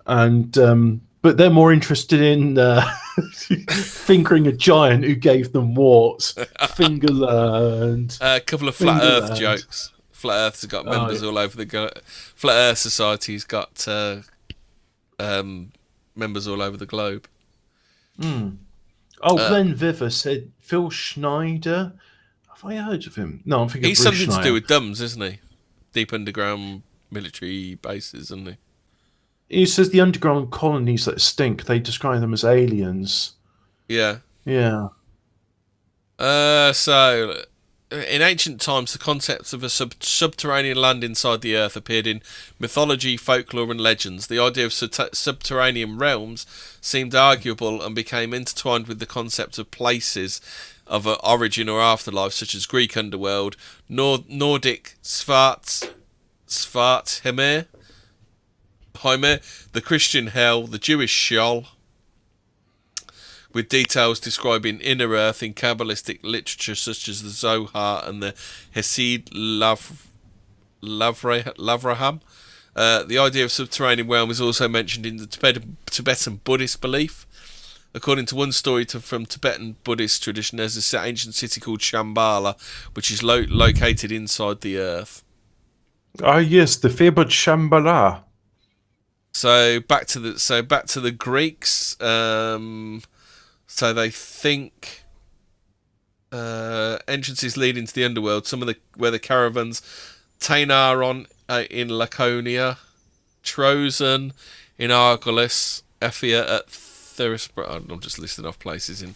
and but they're more interested in fingering a giant who gave them warts, Fingerland. A couple of flat Earth jokes. Flat Earth's got members all over the Flat Earth Society's got members all over the globe. Oh, Glenn Viver said Phil Schneider. Have I heard of him? No, I'm thinking he's Bruce something Schneider. to do with DUMS, isn't he? Deep underground military bases, isn't he? He says the underground colonies that stink, they describe them as aliens. Yeah. Yeah. So, in ancient times, the concepts of a subterranean land inside the earth appeared in mythology, folklore, and legends. The idea of subterranean realms seemed arguable and became intertwined with the concept of places of origin or afterlife, such as Greek underworld, Nordic Svartheimr, the Christian hell, the Jewish Sheol, with details describing inner earth in Kabbalistic literature such as the Zohar and the Hesed Lavraham. The idea of subterranean realm is also mentioned in the Tibetan Buddhist belief. According to one story from Tibetan Buddhist tradition, there's an ancient city called Shambhala, which is located inside the earth. Ah, yes, the fabled Shambhala. So back to the Greeks. So they think entrances leading to the underworld. Some of where the caravans, Tainaron in Laconia, Trozen in Argolis, Ephia at Therisbra. I'm just listing off places in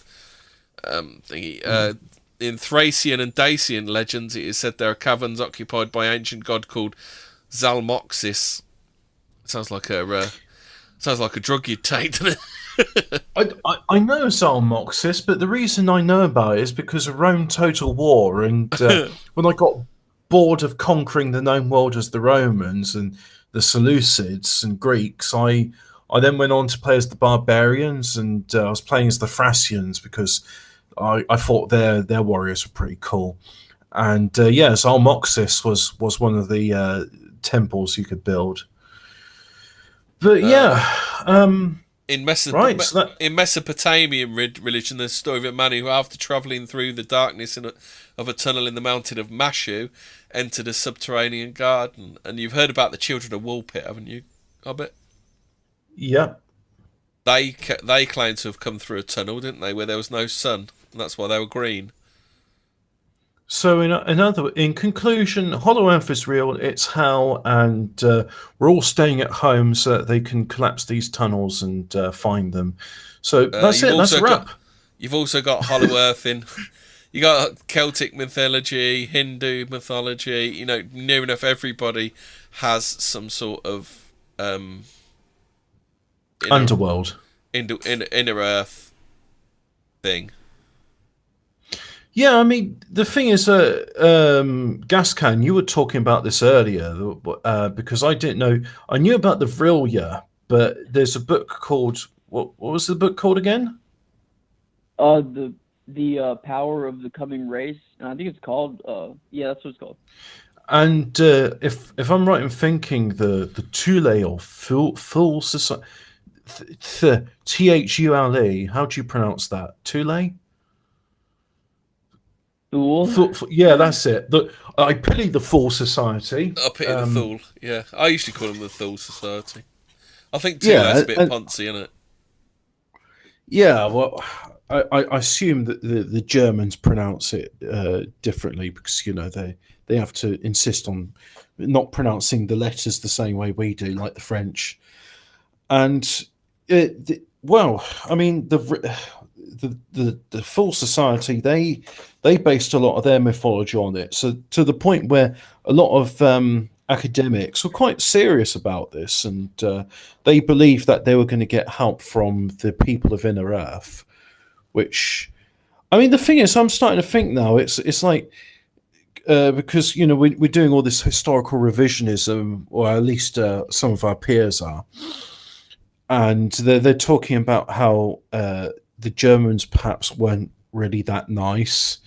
in Thracian and Dacian legends. It is said there are caverns occupied by an ancient god called Zalmoxis. Sounds like a drug you'd take, doesn't it? I know Zalmoxis, but the reason I know about it is because of Rome Total War, and when I got bored of conquering the known world as the Romans and the Seleucids and Greeks, I then went on to play as the barbarians, and I was playing as the Thracians because I thought their warriors were pretty cool. And Zalmoxis was one of the temples you could build. But In, right, so that, in Mesopotamian religion, there's a story of a man who, after travelling through the darkness of a tunnel in the mountain of Mashu, entered a subterranean garden. And you've heard about the children of Woolpit, haven't you, Hobbit? yeah. They claim to have come through a tunnel, didn't they, where there was no sun, and that's why they were green. So in conclusion, Hollow Earth is real. It's hell, and we're all staying at home so that they can collapse these tunnels and find them. So that's it. That's a wrap. You've also got Hollow Earth in. You got Celtic mythology, Hindu mythology. You know, near enough everybody has some sort of underworld, inner Earth thing. Yeah, I mean, the thing is, Gascan, you were talking about this earlier because I didn't know. I knew about the Vrilya, but there's a book called what was the book called again? The Power of the Coming Race, and I think it's called. That's what it's called. And if I'm right in thinking, the Thule or Full Society, Thule. How do you pronounce that? Thule. Yeah, that's it. I pity the Thule Society. I pity the Thule. Yeah, I usually call them the Thule Society. I think Thule's a bit poncy, isn't it? Yeah, well, I assume that the Germans pronounce it differently because they have to insist on not pronouncing the letters the same way we do, like the French. And I mean the Full Society, they based a lot of their mythology on it, so to the point where a lot of academics were quite serious about this, and they believed that they were going to get help from the people of Inner Earth. Which, I mean, the thing is, I'm starting to think now it's like because we're doing all this historical revisionism, or at least some of our peers are, and they're talking about how the Germans perhaps weren't really that nice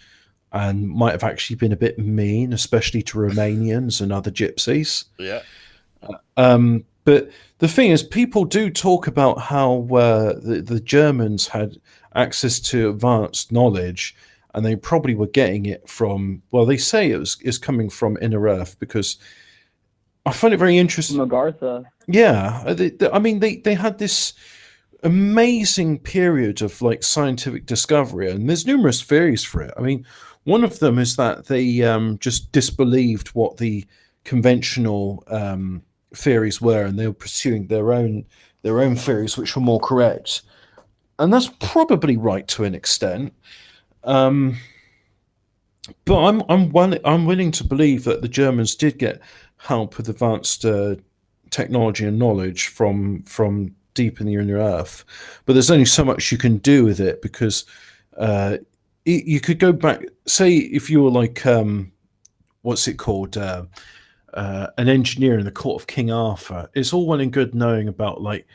and might have actually been a bit mean, especially to Romanians and other gypsies. Yeah. But the thing is, people do talk about how the Germans had access to advanced knowledge, and they probably were getting it from, well, they say it's coming from Inner Earth, because I find it very interesting. Magartha. Yeah. I mean, they had this amazing period of like scientific discovery, and there's numerous theories for it. I mean, one of them is that they just disbelieved what the conventional theories were, and they were pursuing their own theories, which were more correct. And that's probably right to an extent. But I'm willing to believe that the Germans did get help with advanced technology and knowledge from deep in the Inner Earth. But there's only so much you can do with it, because you could go back, say if you were like what's it called, an engineer in the court of King Arthur. It's all well and good knowing about like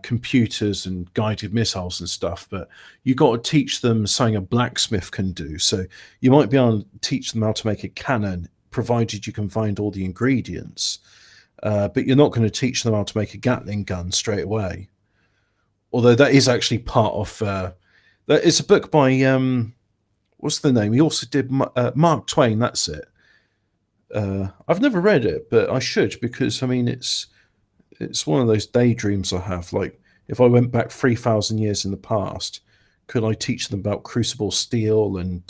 computers and guided missiles and stuff, but you got to teach them something a blacksmith can do. So you might be able to teach them how to make a cannon, provided you can find all the ingredients. But you're not going to teach them how to make a Gatling gun straight away. Although that is actually part of that is a book by what's the name? He also did Mark Twain. That's it. I've never read it, but I should, because I mean it's one of those daydreams I have. Like, if I went back 3,000 years in the past, could I teach them about crucible steel and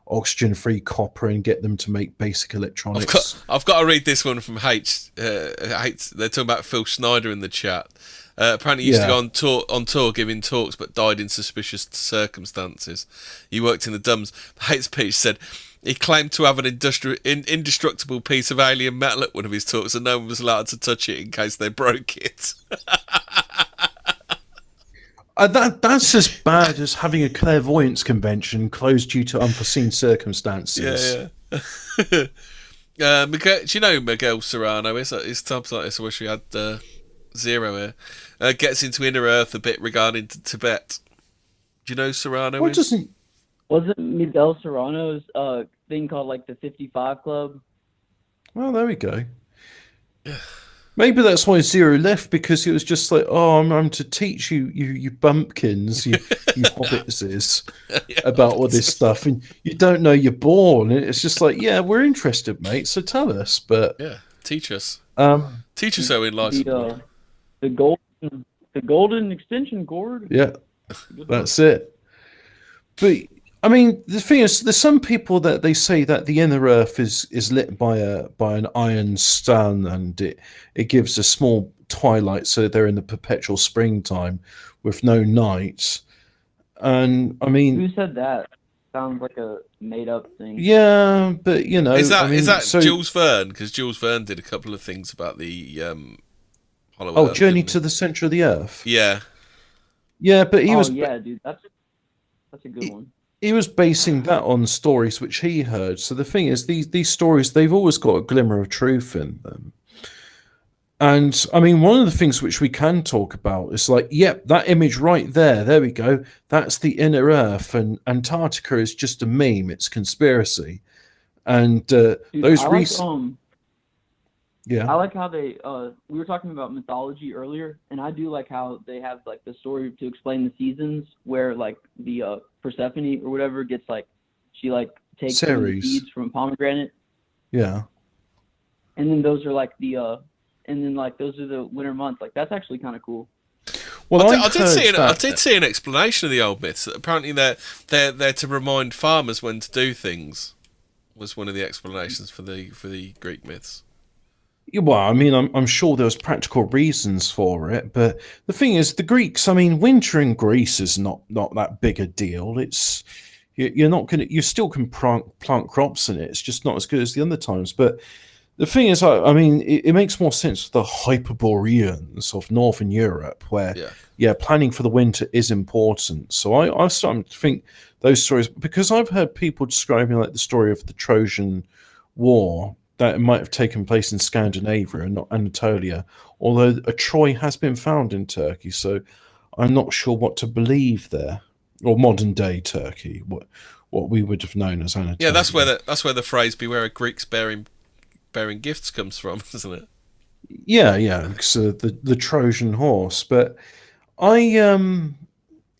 oxygen-free copper and get them to make basic electronics? I've got to read this one from H. They're talking about Phil Schneider in the chat. Apparently, he used to go on tour giving talks, but died in suspicious circumstances. He worked in the dumps. Hates Peach said he claimed to have an indestructible piece of alien metal at one of his talks, and no one was allowed to touch it in case they broke it. That's as bad as having a clairvoyance convention closed due to unforeseen circumstances. Yeah. Miguel, do you know who Miguel Serrano is? His typewriter, I wish we had Zero here. Gets into Inner Earth a bit regarding Tibet. Do you know who Serrano is? Wasn't Miguel Serrano's the thing called like the 55 Club. Well, there we go. Maybe that's why Zero left, because it was just like, oh, I'm to teach you bumpkins, you hobbitses, about all this stuff, and you don't know you're born. And it's just like, yeah, we're interested, mate. So tell us, but Yeah, teach us. um, Teach us, Owen Lyson. The golden extension cord. yeah, that's it. But I mean, the thing is, there's some people that they say that the inner Earth is lit by an iron sun, and it gives a small twilight, so they're in the perpetual springtime with no nights. And I mean, Who said that? Sounds like a made up thing. yeah, but you know, Is that I mean, is that Jules Verne? Because Jules Verne did a couple of things about the Hollow oh, Earth, Journey didn't to the Center of the Earth. Yeah. Yeah, but he was yeah, dude, that's a good one. he was basing that on stories which he heard. So the thing is, these stories, they've always got a glimmer of truth in them. And I mean, one of the things which we can talk about is like, yep, that image right there we go. That's the inner Earth, and Antarctica is just a meme. It's conspiracy. And Dude, those I like how they we were talking about mythology earlier, and I do like how they have like the story to explain the seasons, where like the Persephone or whatever gets like, she like takes some of the Ceres. seeds from a pomegranate, Yeah. and then those are like those are the winter months. Like, that's actually kind of cool. Well, I did see an explanation of the old myths. Apparently, they're to remind farmers when to do things. Was one of the explanations for the Greek myths. Yeah, well, I mean, I'm sure there was practical reasons for it, but the thing is, the Greeks. I mean, winter in Greece is not that big a deal. It's you still can plant crops in it. It's just not as good as the other times. But the thing is, I mean, it makes more sense for the Hyperboreans of Northern Europe, where planning for the winter is important. So I started to think those stories, because I've heard people describing like the story of the Trojan War, that it might have taken place in Scandinavia and not Anatolia, although a Troy has been found in Turkey. So I'm not sure what to believe there, or modern day Turkey, what we would have known as Anatolia. Yeah, that's where the phrase "beware of Greeks bearing gifts" comes from, isn't it? Yeah, because the Trojan horse. But I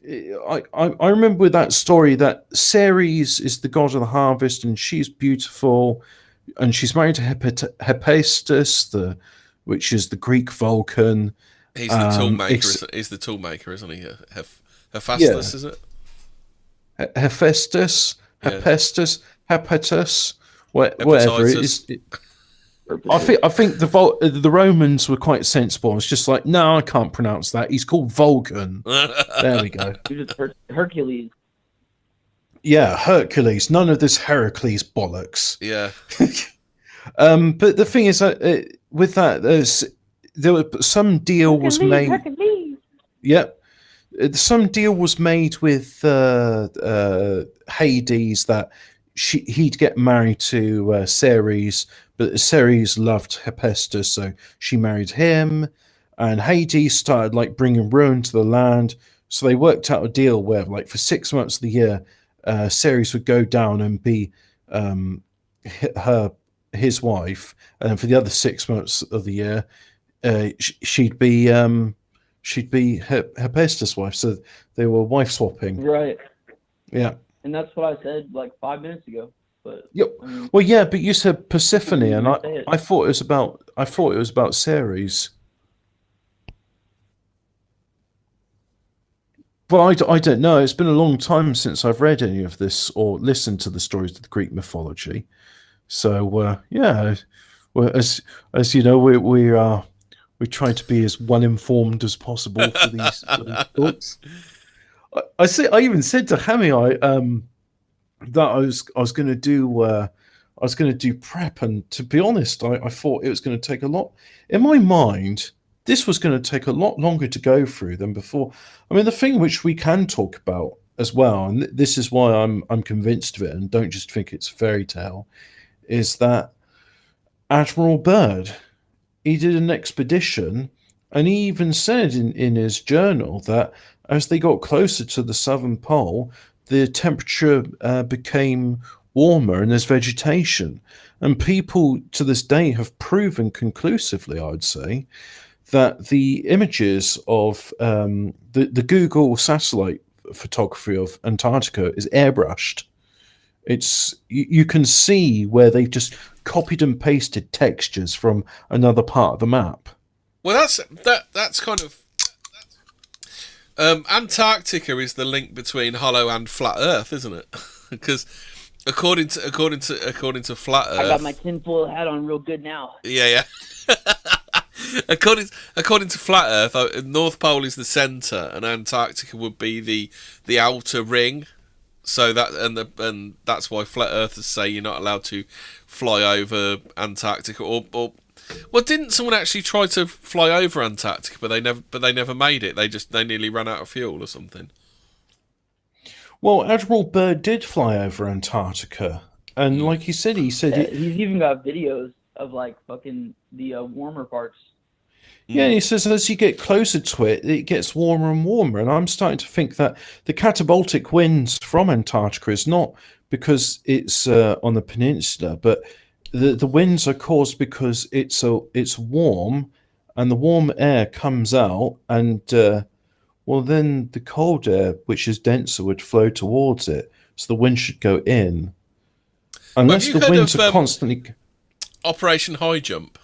remember with that story that Ceres is the god of the harvest, and she's beautiful, and she's married to Hephaestus, which is the Greek Vulcan. He's the toolmaker. He's the toolmaker, isn't he? Hephaestus, is it? Hephaestus, Hepatus, whatever it is. I think the Romans were quite sensible. It's just like, no, I can't pronounce that. He's called Vulcan. There we go. Hercules. Yeah, Hercules. None of this Heracles bollocks. Yeah. But the thing is, with that, there was some deal was made. Hercules. Yep. Some deal was made with Hades that he'd get married to Ceres, but Ceres loved Hephaestus, so she married him, and Hades started like bringing ruin to the land. So they worked out a deal where, like, for 6 months of the year, Ceres would go down and be his wife, and then for the other 6 months of the year, she'd be Hephaestus' wife. So they were wife swapping. Right. Yeah. And that's what I said like 5 minutes ago. But yep. Well, yeah, but you said Persephone, and I thought it was about Ceres. But I don't know. It's been a long time since I've read any of this or listened to the stories of the Greek mythology. So yeah, well, as you know, we try to be as well informed as possible for these books. I even said to Hammy, that I was going to do prep, and to be honest, I thought it was going to take a lot. In my mind, this was going to take a lot longer to go through than before. I mean, the thing which we can talk about as well, and this is why I'm convinced of it, and don't just think it's a fairy tale, is that Admiral Byrd, he did an expedition, and he even said in his journal that as they got closer to the southern pole, the temperature became warmer and there's vegetation. And people to this day have proven conclusively, I would say, that the images of the Google satellite photography of Antarctica is airbrushed. You can see where they've just copied and pasted textures from another part of the map. Well, that's kind of Antarctica is the link between hollow and flat Earth, isn't it? Because according to flat Earth, I got my tinfoil hat on real good now. Yeah. According to flat Earth, North Pole is the centre, and Antarctica would be the outer ring. So that and that's why flat earthers say you're not allowed to fly over Antarctica. Or well, didn't someone actually try to fly over Antarctica, but they never made it. They nearly ran out of fuel or something. Well, Admiral Byrd did fly over Antarctica, and like he said he's even got videos of like fucking the warmer parts. Yeah, he says as you get closer to it, it gets warmer and warmer. And I'm starting to think that the catabaltic winds from Antarctica is not because it's on the peninsula, but the winds are caused because it's warm, and the warm air comes out, and then the cold air, which is denser, would flow towards it. So the wind should go in, unless the winds are constantly. Operation High Jump.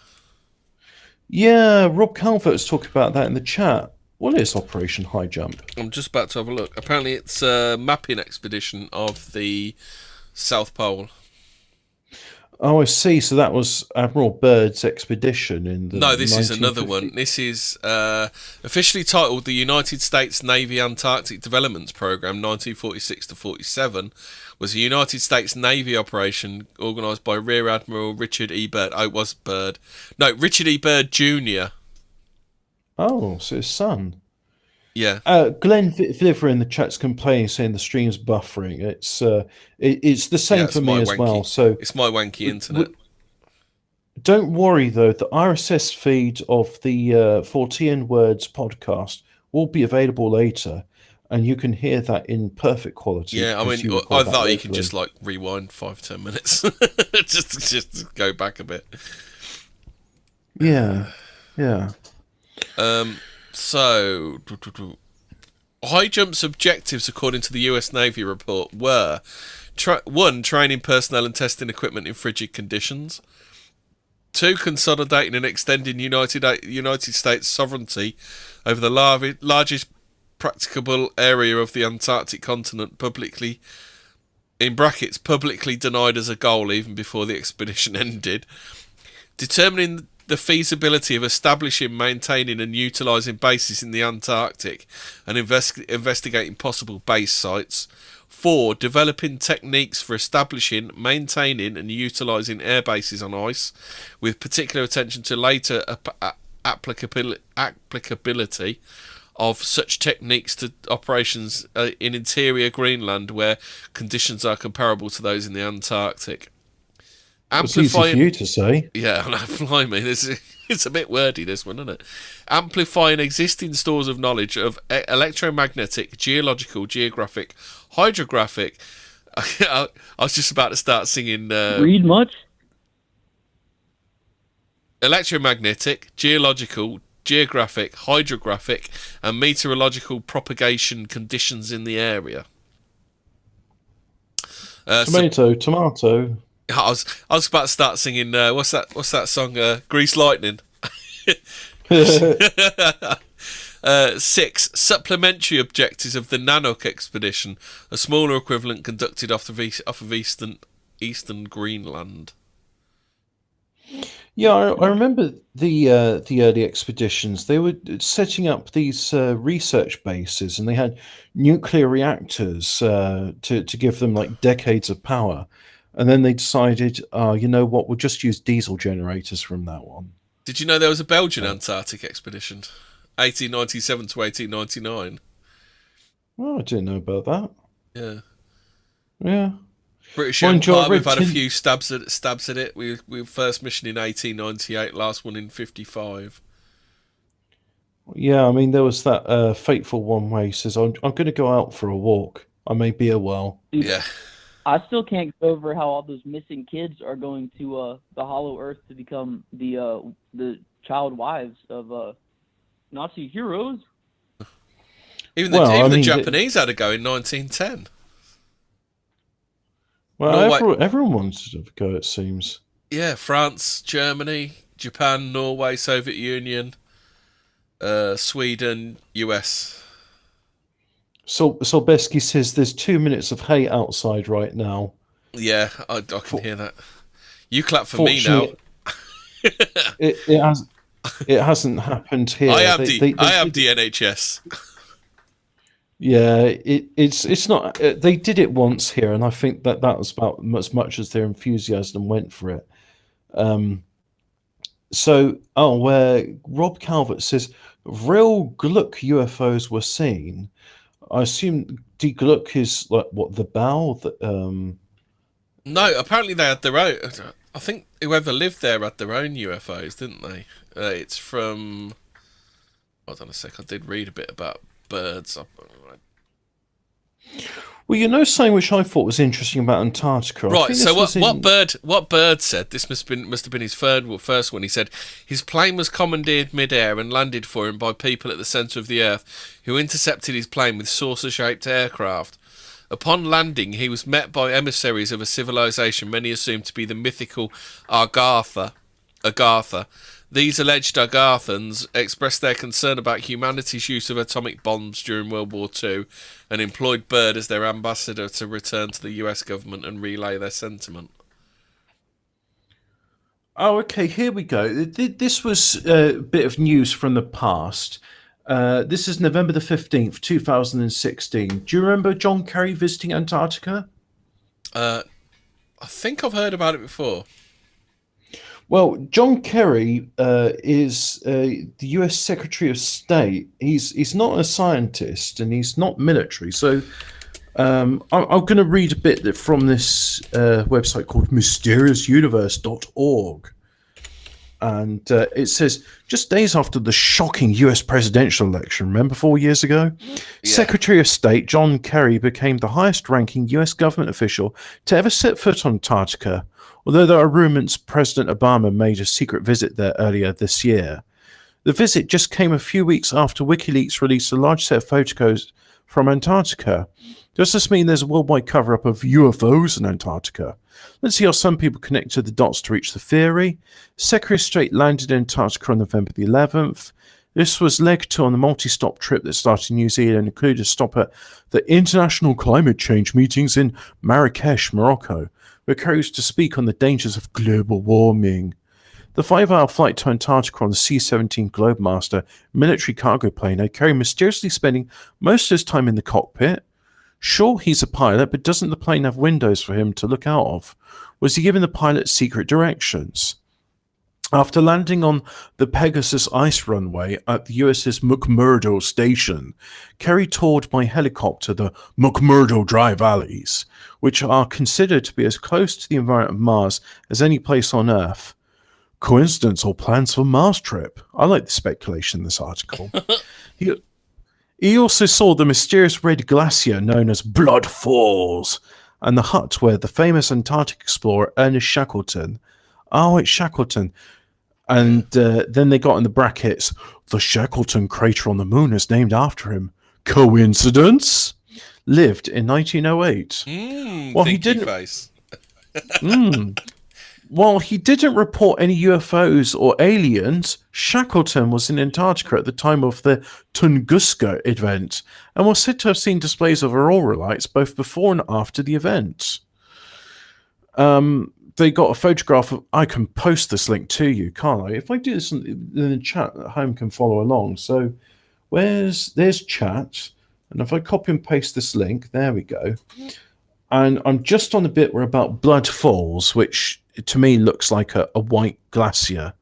Yeah, Rob Calvert's talking about that in the chat. What is Operation High Jump? I'm just about to have a look. Apparently it's a mapping expedition of the South Pole. Oh, I see. So that was Admiral Byrd's expedition in the... No, this is another one. This is officially titled the United States Navy Antarctic Developments Program 1946 to 47. Was a United States Navy operation organised by Rear Admiral Richard E. Byrd. Oh, it was Byrd. No, Richard E. Byrd Jr. Oh, so his son. Yeah. Glenn Viliver in the chat's complaining, saying the stream's buffering. It's the same for me as well. So it's my wanky internet. Don't worry though, the RSS feed of the Fortean Words podcast will be available later, and you can hear that in perfect quality. Yeah, I mean, I thought you could just like rewind 5-10 minutes, just go back a bit. Yeah. So, High Jump's objectives, according to the US Navy report, were 1. Training personnel and testing equipment in frigid conditions. 2. Consolidating and extending United States sovereignty over the largest practicable area of the Antarctic continent, publicly, in brackets, publicly denied as a goal even before the expedition ended. Determining the feasibility of establishing, maintaining and utilising bases in the Antarctic and investigating possible base sites. 4. Developing techniques for establishing, maintaining and utilising air bases on ice, with particular attention to later applicability of such techniques to operations in interior Greenland where conditions are comparable to those in the Antarctic. It's easy for you to say. Yeah, I know, blimey. It's a bit wordy, this one, isn't it? Amplifying existing stores of knowledge of electromagnetic, geological, geographic, hydrographic. I was just about to start singing... Read much? Electromagnetic, geological, geographic, hydrographic, and meteorological propagation conditions in the area. Tomato. I was about to start singing. What's that song? Grease Lightning. 6. Supplementary objectives of the Nanook expedition, a smaller equivalent conducted off of eastern Greenland. Yeah, I remember the early expeditions. They were setting up these research bases, and they had nuclear reactors to give them like decades of power. And then they decided, you know what, we'll just use diesel generators from that one. Did you know there was a Belgian Antarctic expedition, 1897 to 1899? Oh, I didn't know about that. Yeah. British Empire, we've had a few stabs at it. We first mission in 1898, last one in 55. Yeah, I mean, there was that fateful one where he says, I'm going to go out for a walk. I may be a well. Yeah. I still can't get over how all those missing kids are going to the Hollow Earth to become the child wives of Nazi heroes. Even Well, the Japanese had a go in 1910. Well, everyone wants to go, it seems. Yeah, France, Germany, Japan, Norway, Soviet Union, Sweden, US. Solbeski says there's 2 minutes of hate outside right now. Yeah, I can hear that. You clap for me now. It hasn't happened here. I am the NHS. Yeah, it's not. They did it once here, and I think that was about as much as their enthusiasm went for it. Where Rob Calvert says real Gluck UFOs were seen. I assume the Gluck is like what, the bow? No, apparently they had their own. I think whoever lived there had their own UFOs, didn't they? It's from. Hold on a sec. I did read a bit about birds. Well, something which I thought was interesting about Antarctica. Right. So what bird said? This must have been his first one. He said his plane was commandeered mid-air and landed for him by people at the centre of the Earth, who intercepted his plane with saucer-shaped aircraft. Upon landing, he was met by emissaries of a civilization many assumed to be the mythical Agartha. These alleged Agarthans expressed their concern about humanity's use of atomic bombs during World War II and employed Byrd as their ambassador to return to the US government and relay their sentiment. Oh, okay, here we go. This was a bit of news from the past. This is November the 15th, 2016. Do you remember John Kerry visiting Antarctica? I think I've heard about it before. Well, John Kerry is the US Secretary of State. He's not a scientist and he's not military. So I'm going to read a bit from this website called mysteriousuniverse.org. And it says, just days after the shocking US presidential election, remember 4 years ago? Yeah. Secretary of State John Kerry became the highest-ranking US government official to ever set foot on Antarctica, although there are rumors President Obama made a secret visit there earlier this year. The visit just came a few weeks after WikiLeaks released a large set of photos from Antarctica. Does this mean there's a worldwide cover-up of UFOs in Antarctica? Let's see how some people connected the dots to reach the theory. Secretary of State landed in Antarctica on November the 11th. This was leg 2 on the multi-stop trip that started in New Zealand and included a stop at the International Climate Change meetings in Marrakesh, Morocco, where Kerry was to speak on the dangers of global warming. The 5-hour flight to Antarctica on the C-17 Globemaster military cargo plane had Kerry mysteriously spending most of his time in the cockpit. Sure, he's a pilot, but doesn't the plane have windows for him to look out of? Was he giving the pilot secret directions? After landing on the Pegasus ice runway at the USS McMurdo station, Kerry toured by helicopter the McMurdo Dry Valleys, which are considered to be as close to the environment of Mars as any place on Earth. Coincidence or plans for Mars trip? I like the speculation in this article. He also saw the mysterious red glacier known as Blood Falls and the hut where the famous Antarctic explorer Ernest Shackleton. Oh, it's Shackleton. And then they got in the brackets, the Shackleton crater on the moon is named after him. Coincidence? Lived in 1908. Well, he didn't. Face. While he didn't report any UFOs or aliens, Shackleton was in Antarctica at the time of the Tunguska event and was said to have seen displays of aurora lights both before and after the event. They got a photograph of... I can post this link to you, can't I? If I do this in the chat, at home can follow along. So there's chat, and if I copy and paste this link, there we go. And I'm just on the bit where about Blood Falls, which to me looks like a white glacier.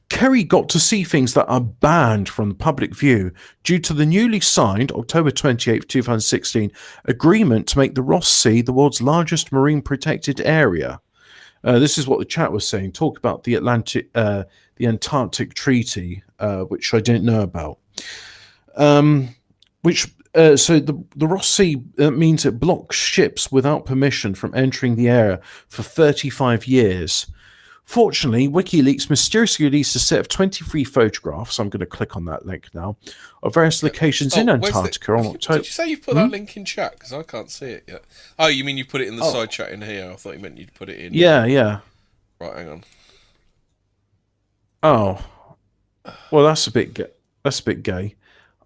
Kerry got to see things that are banned from the public view due to the newly signed, October 28, 2016, agreement to make the Ross Sea the world's largest marine protected area. This is what the chat was saying. Talk about the Antarctic Treaty, which I didn't know about. which so the Ross Sea means it blocks ships without permission from entering the area for 35 years. Fortunately, WikiLeaks mysteriously released a set of 23 photographs. I'm going to click on that link now of various locations in Antarctica on October. Did you say you've put that link in chat? Because I can't see it yet. Oh, you mean you put it in the side chat in here? I thought you meant you'd put it in. Yeah. Right, hang on. Oh, well, that's a bit gay.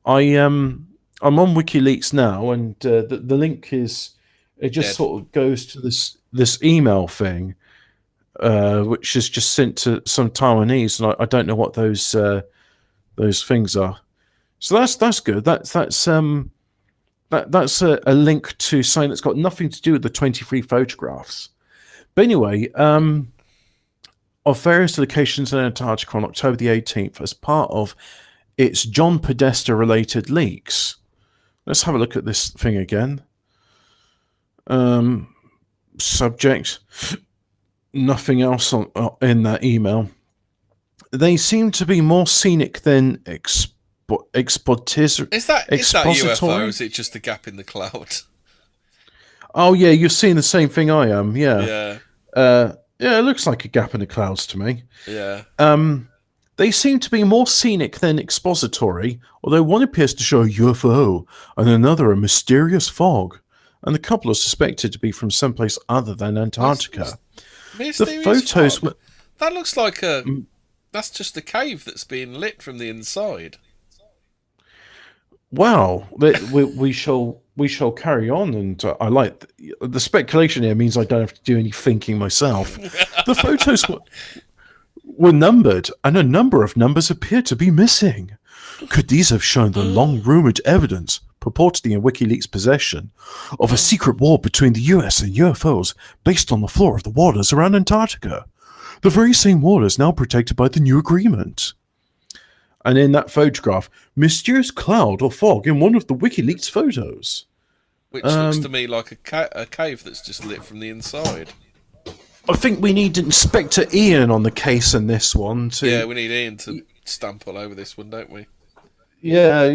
I'm on WikiLeaks now, and the link is sort of goes to this email thing, which is just sent to some Taiwanese, and I don't know what those things are. So that's good. That's a link to something that's got nothing to do with the 23 photographs. But anyway, of various locations in Antarctica on October the 18th as part of its John Podesta related leaks. Let's have a look at this thing again. Subject, nothing else in that email. They seem to be more scenic than expository. Is that UFO, or is it just a gap in the cloud? Oh yeah, you're seeing the same thing I am. Yeah. Yeah, it looks like a gap in the clouds to me. Yeah. They seem to be more scenic than expository, although one appears to show a UFO and another a mysterious fog, and the couple are suspected to be from someplace other than Antarctica. The photos fog. That looks like that's just a cave that's being lit from the inside. Wow, we shall carry on, and I like the speculation here means I don't have to do any thinking myself. The photos were numbered, and a number of numbers appear to be missing. Could these have shown the long-rumoured evidence, purportedly in WikiLeaks' possession, of a secret war between the US and UFOs based on the floor of the waters around Antarctica? The very same waters now protected by the new agreement. And in that photograph, mysterious cloud or fog in one of the WikiLeaks photos. Which looks to me like a cave that's just lit from the inside. I think we need Inspector Ian on the case in this one. Yeah, we need Ian to stamp all over this one, don't we? Yeah,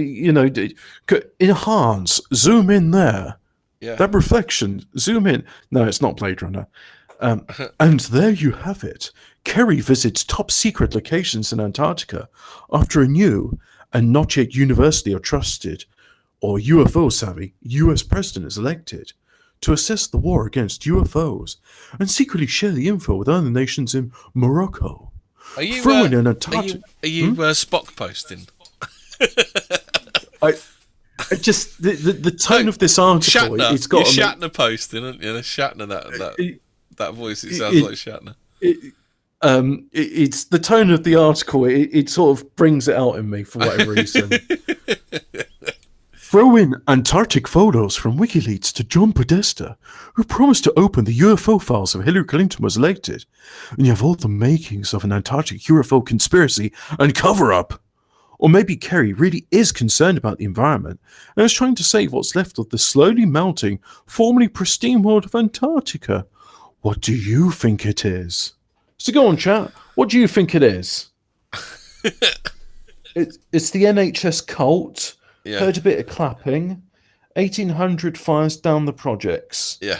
enhance, zoom in there. Yeah. That reflection, zoom in. No, it's not Blade Runner. And there you have it. Kerry visits top secret locations in Antarctica after a new and not yet universally trusted or UFO savvy US president is elected to assess the war against UFOs and secretly share the info with other nations in Morocco. Are you Spock posting? I just the tone of this article. Shatner, it's got Shatner posting, aren't you? Shatner, that voice. It sounds like Shatner. It's the tone of the article. It sort of brings it out in me for whatever reason. Throw in Antarctic photos from WikiLeaks to John Podesta, who promised to open the UFO files if Hillary Clinton was elected, and you have all the makings of an Antarctic UFO conspiracy and cover-up. Or maybe Kerry really is concerned about the environment and is trying to save what's left of the slowly melting, formerly pristine world of Antarctica. What do you think it is? So go on, chat. What do you think it is? It's the NHS cult. Yeah. Heard a bit of clapping. 1,800 fires down the projects. Yeah.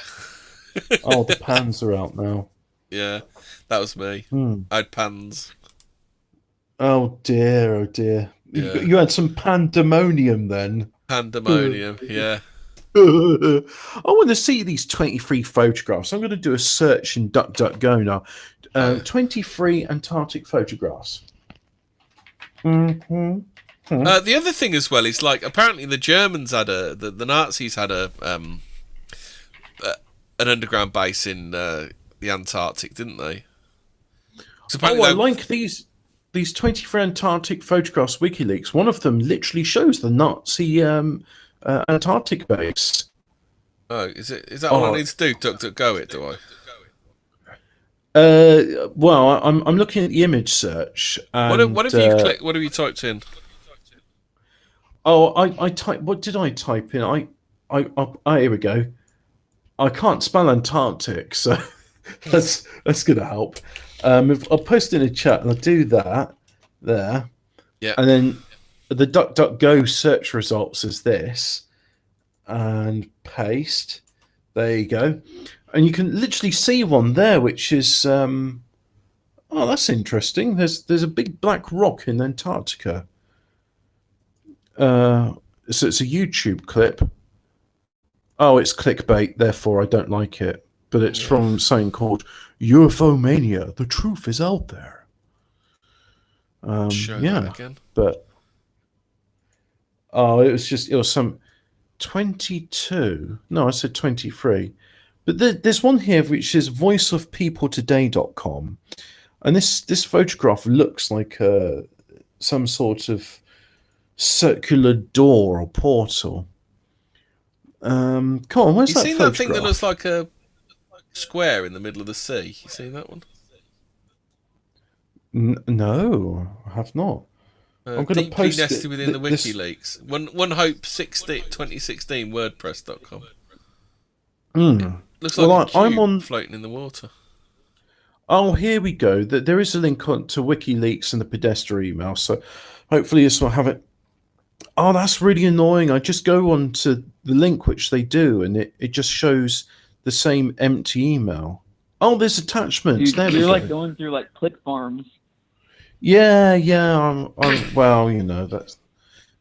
Oh, the pans are out now. Yeah, that was me. I had pans. Oh dear, oh dear. Yeah. You had some pandemonium then. Pandemonium, yeah. I want to see these 23 photographs. I'm going to do a search in DuckDuckGo now. 23 Antarctic photographs. The other thing as well is, like, apparently the Germans had the Nazis had an underground base in the Antarctic, didn't they? So I like these 23 Antarctic photographs, WikiLeaks. One of them literally shows the Nazi Antarctic base. Oh, is that all I need to do? DuckDuckGo it, do I? Well, I'm looking at the image search. And, what have you clicked? What have you typed in? Oh, I typed. What did I type in? Here we go. I can't spell Antarctic, so that's gonna help. I'll post in a chat and I'll do that there. Yeah. And then the DuckDuckGo search results is this, and paste. There you go, and you can literally see one there, which is oh, that's interesting. There's a big black rock in Antarctica. So it's a YouTube clip. Oh, it's clickbait, therefore I don't like it. But it's from something called UFO Mania. The truth is out there. Show Yeah, that again. but it was some 22. No, I said 23. But there's one here which is voiceofpeopletoday.com, and this photograph looks like some sort of circular door or portal. Come on, where's You that seen photograph? that thing that looks like a square in the middle of the sea? You seen that one? No, I have not. I'm going to Deeply post nested it. within the WikiLeaks. One Hope 2016 WordPress.com. Looks like a cube floating in the water. Oh, here we go. There is a link to WikiLeaks and the Podesta email, so hopefully this will have it. Oh, that's really annoying. I just go on to the link which they do, and it just shows the same empty email. Oh, there's attachments. Dude, there we you're go. like going through like click farms. Yeah. I'm well,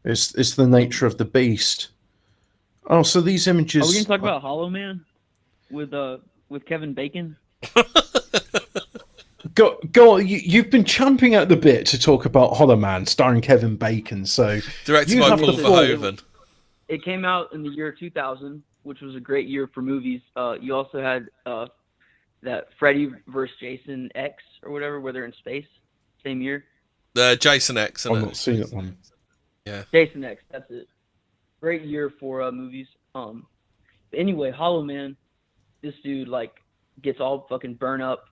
it's the nature of the beast. Oh, so these images. Are we gonna talk about Hollow Man with Kevin Bacon? Go! You've been champing at the bit to talk about Hollow Man, starring Kevin Bacon. So directed by Paul Verhoeven. It came out in the year 2000, which was a great year for movies. You also had that Freddy vs. Jason X or whatever, where they're in space. Same year. Jason X. I've not seen it one. Yeah. Jason X. That's it. Great year for movies. Anyway, Hollow Man. This dude gets all fucking burnt up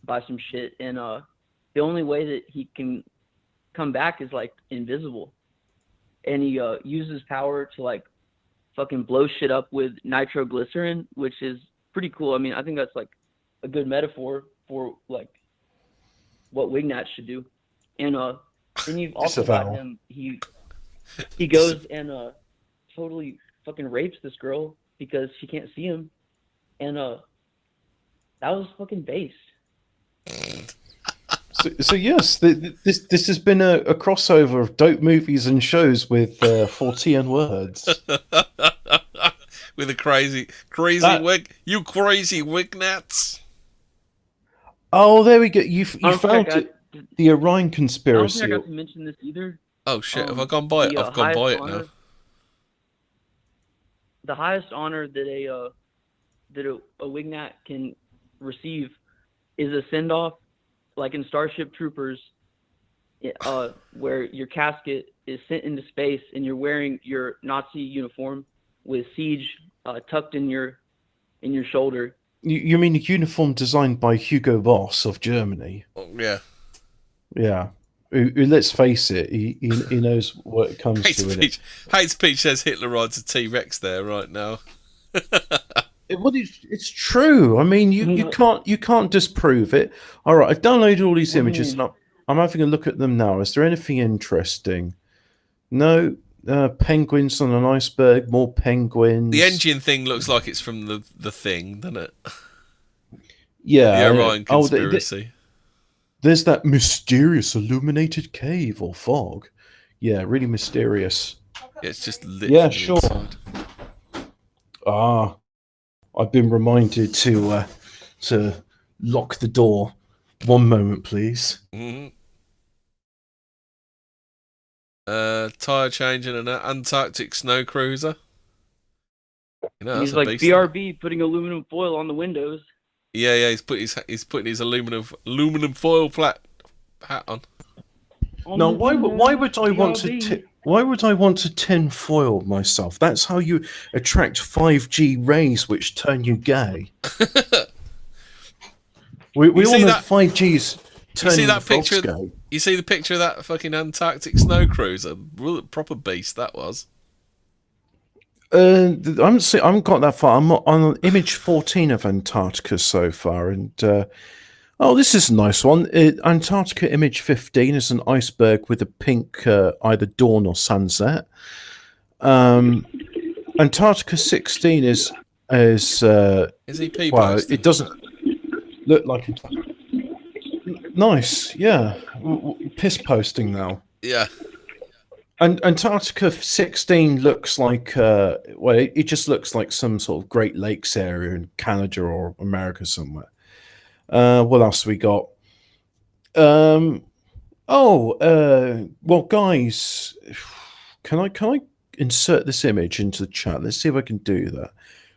by some shit, and the only way that he can come back is invisible, and he uses power to fucking blow shit up with nitroglycerin, which is pretty cool. I mean, I think that's a good metaphor for what Wignat should do. And then you've also got him. He goes and totally fucking rapes this girl because she can't see him, and that was fucking base. So yes, this has been a crossover of dope movies and shows with Fortean Words. With a crazy wig, you crazy Wignats. Oh, there we go. You found it. The Orion conspiracy. I don't think I got to mention this either. Oh shit! Have I gone by it? I've gone by it now. The highest honor that a Wignat can receive is a send-off, like in Starship Troopers, where your casket is sent into space and you're wearing your Nazi uniform with siege tucked in your shoulder. You mean a uniform designed by Hugo Boss of Germany? Oh, yeah. Yeah. Who, let's face it, he knows what it comes to. Hates Peach says Hitler rides a T-Rex there right now. It's true. I mean, you can't disprove it. All right, I've downloaded all these images and I'm having a look at them now. Is there anything interesting? No. Penguins on an iceberg. More penguins. The engine thing looks like it's from the thing, doesn't it? Yeah. The Orion conspiracy. There's that mysterious illuminated cave or fog. Yeah, really mysterious. Yeah, it's just lit. Yeah, sure. Inside. I've been reminded to lock the door. One moment, please. Mm-hmm. Tire change in an Antarctic snow cruiser. He's like BRB putting aluminum foil on the windows. Yeah. He's putting his aluminum foil flat hat on. Now, why would I want to tin foil myself? That's how you attract 5G rays, which turn you gay. we all know that 5G's turning the frogs gay. You see the picture of that fucking Antarctic snow cruiser? Proper beast that was. I haven't got that far. I'm on image 14 of Antarctica so far, and Oh, this is a nice one. Antarctica image 15 is an iceberg with a pink either dawn or sunset. Antarctica 16 is Is he pee well, posting? it doesn't look like nice. Yeah, piss posting now. Yeah. And Antarctica 16 looks like well, it just looks like some sort of Great Lakes area in Canada or America somewhere. What else we got? Well, guys, can I insert this image into the chat? Let's see if I can do that.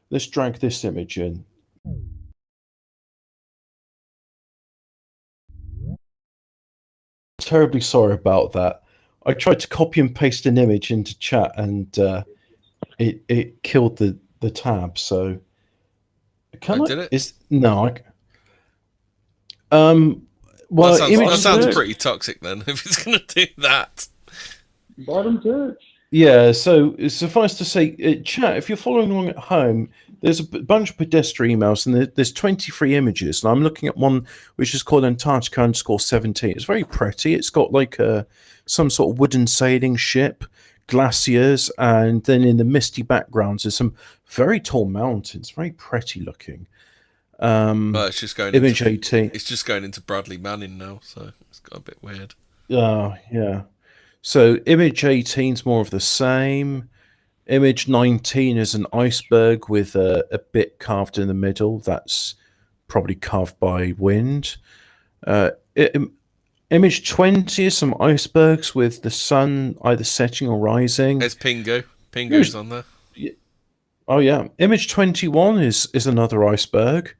Let's drag this image in. Terribly sorry about that. I tried to copy and paste an image into chat, and it killed the tab. So can I? Did it? Is no. Well, that sounds pretty toxic then. If it's going to do that. Bottom church. Yeah, so suffice to say, chat, if you're following along at home, there's a bunch of pedestrian emails, and there's 23 images, and I'm looking at one which is called Antarctica_17. It's very pretty. It's got like some sort of wooden sailing ship, glaciers, and then in the misty backgrounds there's some very tall mountains, very pretty looking. Well, it's just going image into, 18. It's just going into Bradley Manning now, so it's got a bit weird. Yeah. So image 18 is more of the same. Image 19 is an iceberg with a bit carved in the middle. That's probably carved by wind. Image 20 is some icebergs with the sun either setting or rising. There's Pingu. Pingu's on there. Oh, yeah. Image 21 is another iceberg.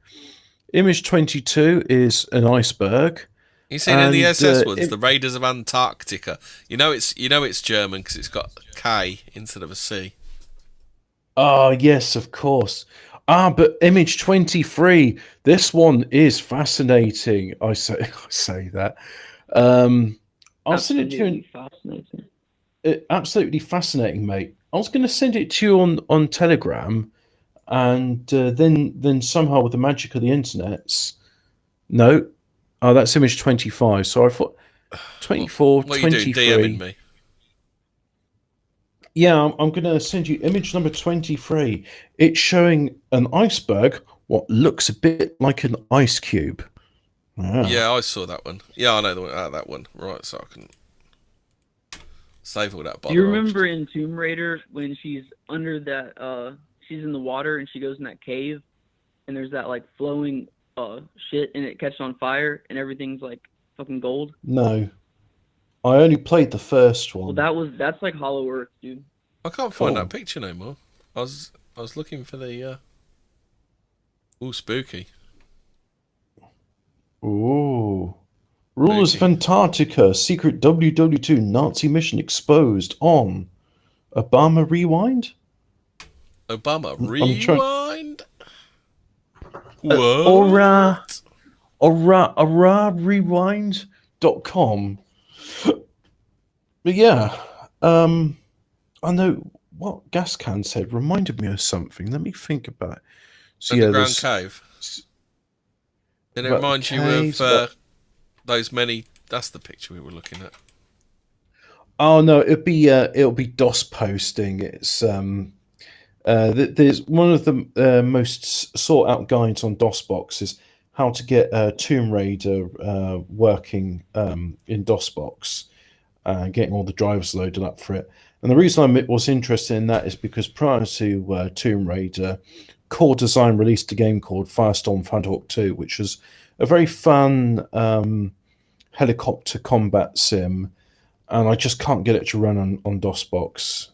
Image 22 is an iceberg. You seen in the SS ones, the Raiders of Antarctica. You know it's German because it's got a K instead of a C. Oh, yes, of course. But image 23, this one is fascinating. I say that. I'll send it to you. Fascinating. Absolutely fascinating, mate. I was going to send it to you on Telegram, and then somehow with the magic of the internets. No. Oh, that's image 25. So I thought 24, what 23. You doing, DMing me? Yeah, I'm going to send you image number 23. It's showing an iceberg, what looks a bit like an ice cube. Wow. Yeah, I saw that one. Yeah, I know that one. Right, so I can save all that. Do you remember in Tomb Raider when she's under that, she's in the water and she goes in that cave, and there's that like flowing shit and it catches on fire and everything's like fucking gold? No. I only played the first one. Well, that's like Hollow Earth, dude. I can't find that picture no more. I was looking for the ooh, spooky. Ooh. Rulers of Antarctica, secret WW2 Nazi mission exposed on Obama Rewind? Obama Rewind? What? Rewind.com. But yeah, I know what Gas Can said reminded me of something. Let me think about it. So Underground cave. And it reminds you of those many. That's the picture we were looking at. Oh no, it'll be DOS posting. It's there's one of the most sought out guides on DOSBox is how to get Tomb Raider working in DOSBox, getting all the drivers loaded up for it. And the reason I was interested in that is because prior to Tomb Raider, Core Design released a game called Firestorm Thunderhawk 2, which was a very fun helicopter combat sim, and I just can't get it to run on DOSBox.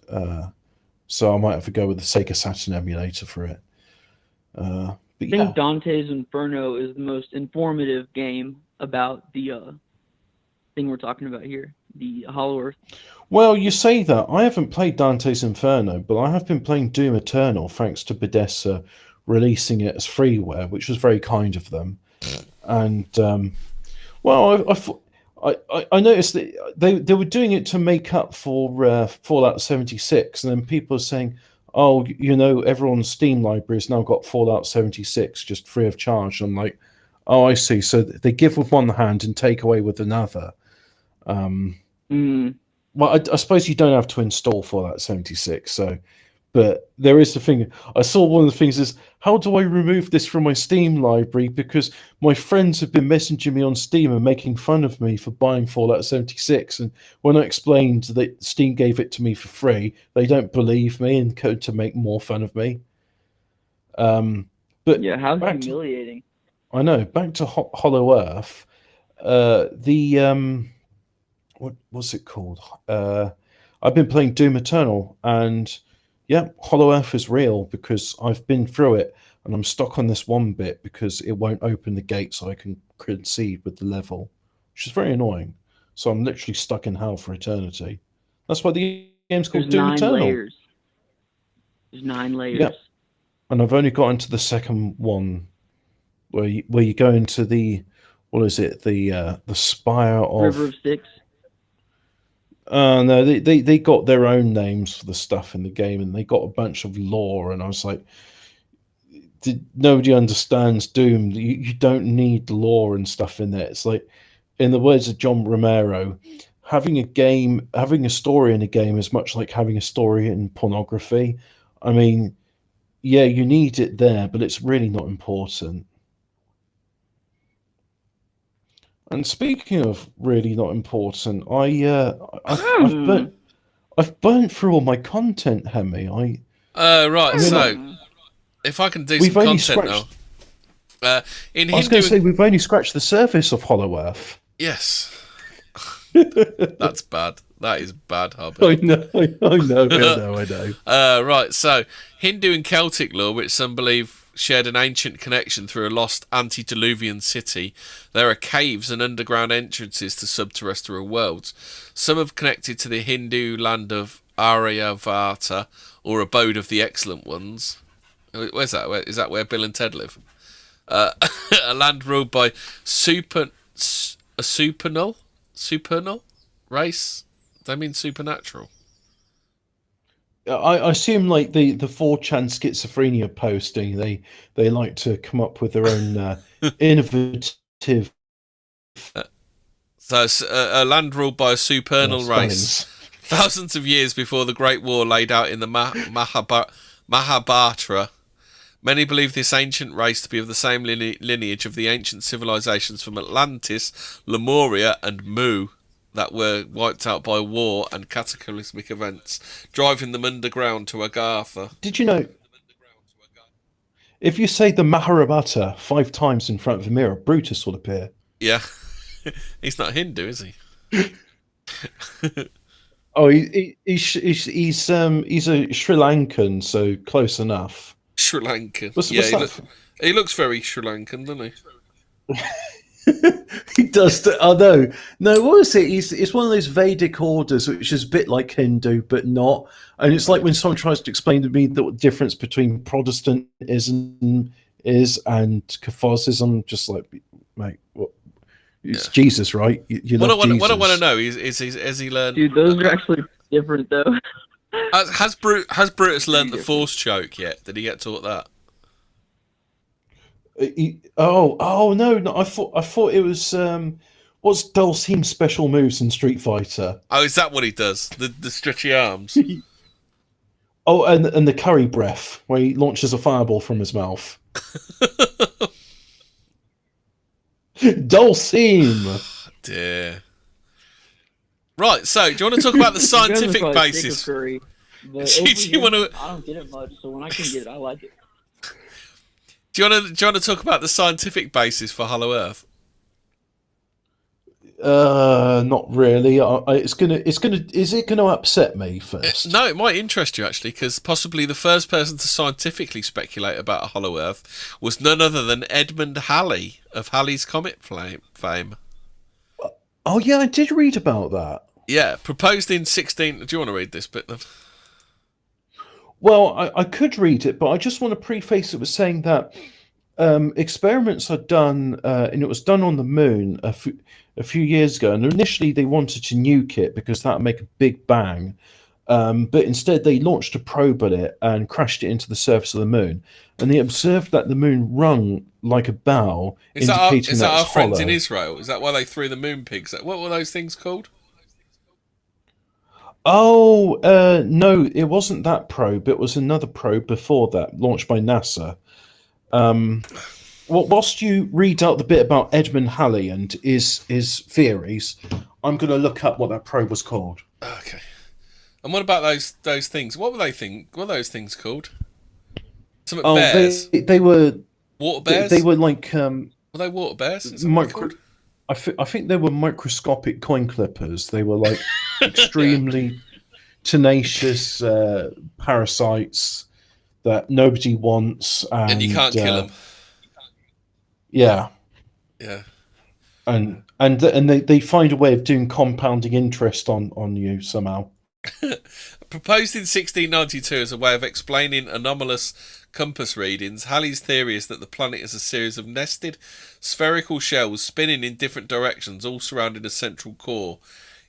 So I might have to go with the Sega Saturn emulator for it. I think Dante's Inferno is the most informative game about the thing we're talking about here, the Hollow Earth. Well, you say that. I haven't played Dante's Inferno, but I have been playing Doom Eternal thanks to Bethesda releasing it as freeware, which was very kind of them. And well, I noticed that they were doing it to make up for Fallout 76, and then people are saying, "Oh, you know, everyone's Steam library has now got Fallout 76 just free of charge." And I'm like, Oh, I see. So they give with one hand and take away with another. Mm. Well, I suppose you don't have to install Fallout 76. So, but there is the thing. I saw one of the things is how do I remove this from my Steam library because my friends have been messaging me on Steam and making fun of me for buying Fallout 76. And when I explained that Steam gave it to me for free, they don't believe me and go to make more fun of me. But Yeah, how back to, humiliating. I know. Back to Hollow Earth. What was it called? I've been playing Doom Eternal, and yeah, Hollow Earth is real because I've been through it, and I'm stuck on this one bit because it won't open the gate so I can proceed with the level, which is very annoying. So I'm literally stuck in hell for eternity. That's why the game's called There's Doom 9 Eternal. layers. There's 9 layers. Yeah. And I've only got into the second one, where you go into the what is it? The spire of River of Styx. No, they got their own names for the stuff in the game, and they got a bunch of lore. And I was like, nobody understands Doom. You don't need lore and stuff in there. It's like, in the words of John Romero, having a story in a game is much like having a story in pornography. I mean, yeah, you need it there, but it's really not important. And speaking of really not important, I've burnt through all my content, Hemi. Right. So if I can do We've some only content scratched- now, in I was going to say we've only scratched the surface of Hollow Earth. yes, that's bad. That is bad, Hubbard. I know. Right, so Hindu and Celtic lore, which some believe shared an ancient connection through a lost antediluvian city, there are caves and underground entrances to subterrestrial worlds. Some have connected to the Hindu land of Aryavata, or abode of the excellent ones. Where's that? Is that where Bill and Ted live? A land ruled by supernal race. They mean supernatural. I assume like the 4chan schizophrenia posting, they like to come up with their own innovative. So it's a land ruled by a supernal race, thousands of years before the Great War laid out in the Mahabharata. Many believe this ancient race to be of the same lineage of the ancient civilizations from Atlantis, Lemuria, and Mu that were wiped out by war and cataclysmic events, driving them underground to Agartha. Did you know? If you say the Mahabharata 5 times in front of a mirror, Brutus will appear. Yeah. He's not Hindu, is he? Oh, he's a Sri Lankan, so close enough. Sri Lankan. What's he looks very Sri Lankan, doesn't he? He does. Oh no. What is it? It's one of those Vedic orders, which is a bit like Hindu, but not. And it's like when someone tries to explain to me the difference between Protestantism is and Catholicism, just like, mate, what? It's Jesus, right? You love Jesus. What I want to know is has he learned? Dude, those are actually different, though. Has Brutus learned the Force choke yet? Did he get taught that? No! I thought it was what's Dulcine's special moves in Street Fighter? Oh, is that what he does? The stretchy arms. Oh, and the curry breath, where he launches a fireball from his mouth. Dulcine. Dear. Right, so do you want to talk about the scientific basis? Curry, do you want to? I don't get it much, so when I can get it, I like it. Do you want to talk about the scientific basis for Hollow Earth? Not really. Is it gonna upset me first? No, it might interest you actually, because possibly the first person to scientifically speculate about a Hollow Earth was none other than Edmund Halley of Halley's Comet fame. Oh yeah, I did read about that. Yeah, proposed in 16. Do you want to read this bit then? Well, I could read it, but I just want to preface it with saying that experiments are done, and it was done on the moon a few years ago. And initially, they wanted to nuke it because that would make a big bang. But instead, they launched a probe at it and crashed it into the surface of the moon. And they observed that the moon rung like a bow, indicating is that that it's our friends in hollow. Israel? Is that why they threw the moon pigs? What were those things called? Oh, no, it wasn't that probe. It was another probe before that, launched by NASA. Well, whilst you read out the bit about Edmund Halley and his theories, I'm going to look up what that probe was called. Okay. And what about those things? What were those things called? Some Oh, bears. they were Water bears. they were like Were they water bears? Is that what they're called? I think they were microscopic coin clippers. They were like extremely tenacious parasites that nobody wants, And you can't kill them. Yeah, Yeah. and they find a way of doing compounding interest on you somehow. Proposed in 1692 as a way of explaining anomalous compass readings, Halley's theory is that the planet is a series of nested spherical shells spinning in different directions, all surrounding a central core.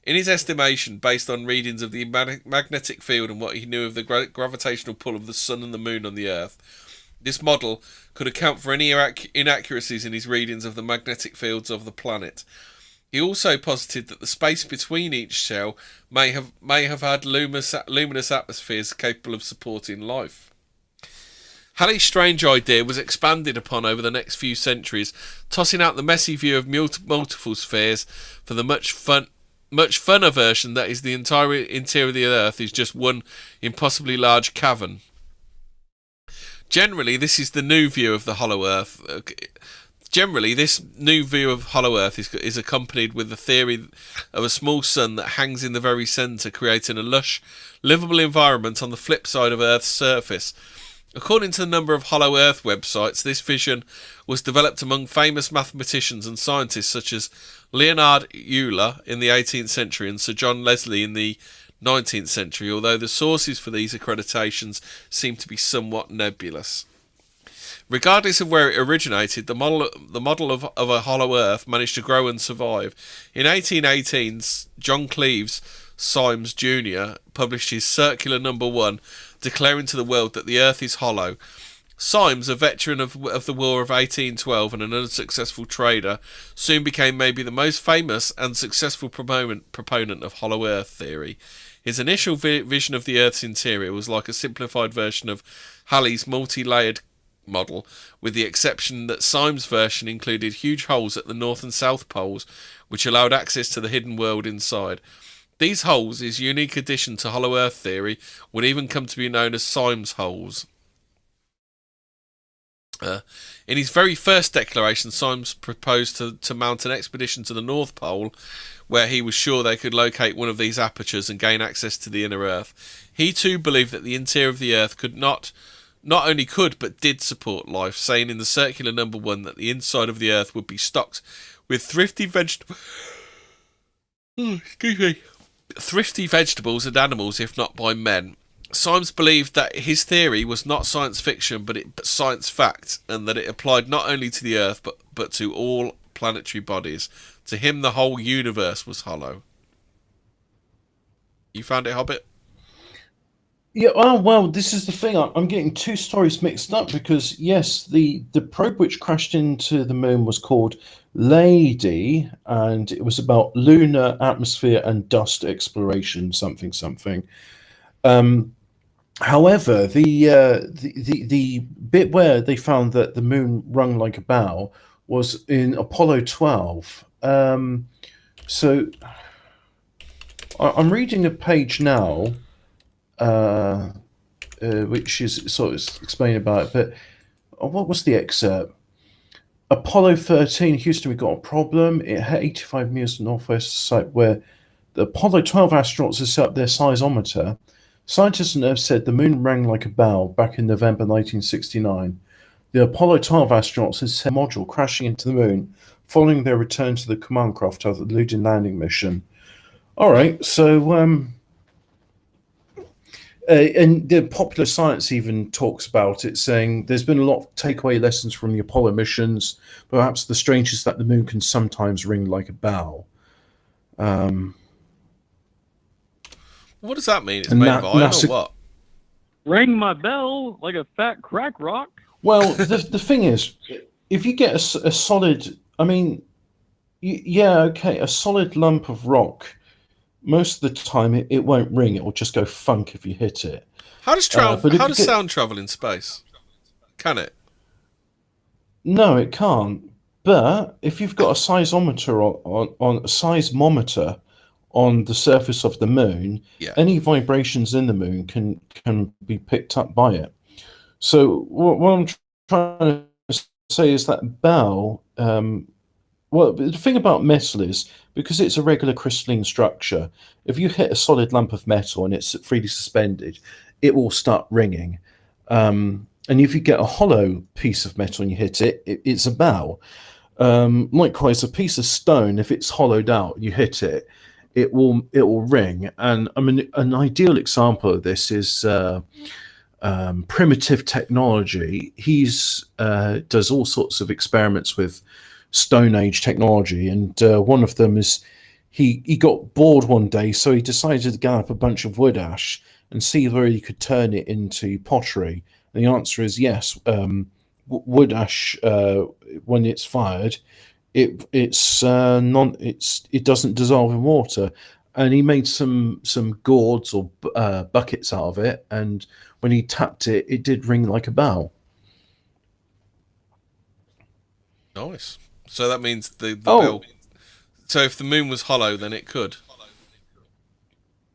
In his estimation, based on readings of the magnetic field and what he knew of the gravitational pull of the sun and the moon on the Earth, this model could account for any inaccuracies in his readings of the magnetic fields of the planet. He also posited that the space between each shell may have had luminous atmospheres capable of supporting life. Halley's strange idea was expanded upon over the next few centuries, tossing out the messy view of multiple spheres for the much funner version that is the entire interior of the Earth is just one impossibly large cavern. Generally, this is the new view of the hollow Earth. Generally, this new view of hollow Earth is accompanied with the theory of a small sun that hangs in the very centre, creating a lush, livable environment on the flip side of Earth's surface. According to the number of hollow Earth websites, this vision was developed among famous mathematicians and scientists such as Leonhard Euler in the 18th century and Sir John Leslie in the 19th century, although the sources for these accreditations seem to be somewhat nebulous. Regardless of where it originated, the model of a hollow Earth managed to grow and survive. In 1818, John Cleves Symes Jr. published his Circular No. 1, declaring to the world that the Earth is hollow. Symes, a veteran of the War of 1812 and an unsuccessful trader, soon became maybe the most famous and successful proponent of hollow Earth theory. His initial vision of the Earth's interior was like a simplified version of Halley's multi-layered model, with the exception that Symes' version included huge holes at the north and south poles, which allowed access to the hidden world inside. These holes, his unique addition to hollow Earth theory, would even come to be known as Symes holes. In his very first declaration, Symes proposed to mount an expedition to the North Pole, where he was sure they could locate one of these apertures and gain access to the inner Earth. He too believed that the interior of the Earth could not only could, but did support life, saying in the Circular No. 1 that the inside of the Earth would be stocked with thrifty vegetables and animals, if not by men. Symes believed that his theory was not science fiction, but science fact, and that it applied not only to the Earth, but to all planetary bodies. To him, the whole universe was hollow. You found it, Hobbit? Yeah, well, this is the thing. I'm getting two stories mixed up because, yes, the probe which crashed into the moon was called Lady, and it was about lunar atmosphere and dust exploration, something. However, the bit where they found that the moon rung like a bow was in Apollo 12. So I'm reading a page now, which is sort of explaining about it. But what was the excerpt? Apollo 13, Houston, we got a problem. It hit 85 meters northwest site where the Apollo 12 astronauts had set up their seismometer. Scientists on Earth said the moon rang like a bell back in November 1969. The Apollo 12 astronauts had set a module crashing into the moon following their return to the command craft of the lunar landing mission. All right, so and the popular science even talks about it, saying there's been a lot of takeaway lessons from the Apollo missions. Perhaps the strangest that the moon can sometimes ring like a bell. What does that mean? It's And made of iron NASA or what? Rang my bell like a fat crack rock. Well, the thing is, if you get a solid, I mean, yeah, okay, a solid lump of rock, most of the time it won't ring. It will just go funk if you hit it. How does But if How you does get, sound travel in space? Can it? no, it can't. But if you've got a seismometer on a seismometer on the surface of the moon, Yeah. any vibrations in the moon can be picked up by it. So what I'm trying to say is that bell. Well, the thing about metal is because it's a regular crystalline structure. If you hit a solid lump of metal and it's freely suspended, it will start ringing. And if you get a hollow piece of metal and you hit it, it's a bell. Likewise, a piece of stone, if it's hollowed out, you hit it, it will ring. And I mean, an ideal example of this is Primitive Technology. He's does all sorts of experiments with Stone Age technology, and one of them is he got bored one day, so he decided to gather up a bunch of wood ash and see whether he could turn it into pottery. And the answer is yes. Wood ash, when it's fired, it doesn't dissolve in water, and he made some gourds or buckets out of it, and when he tapped it, it did ring like a bell. Nice. So that means the bell. So if the moon was hollow, then it could.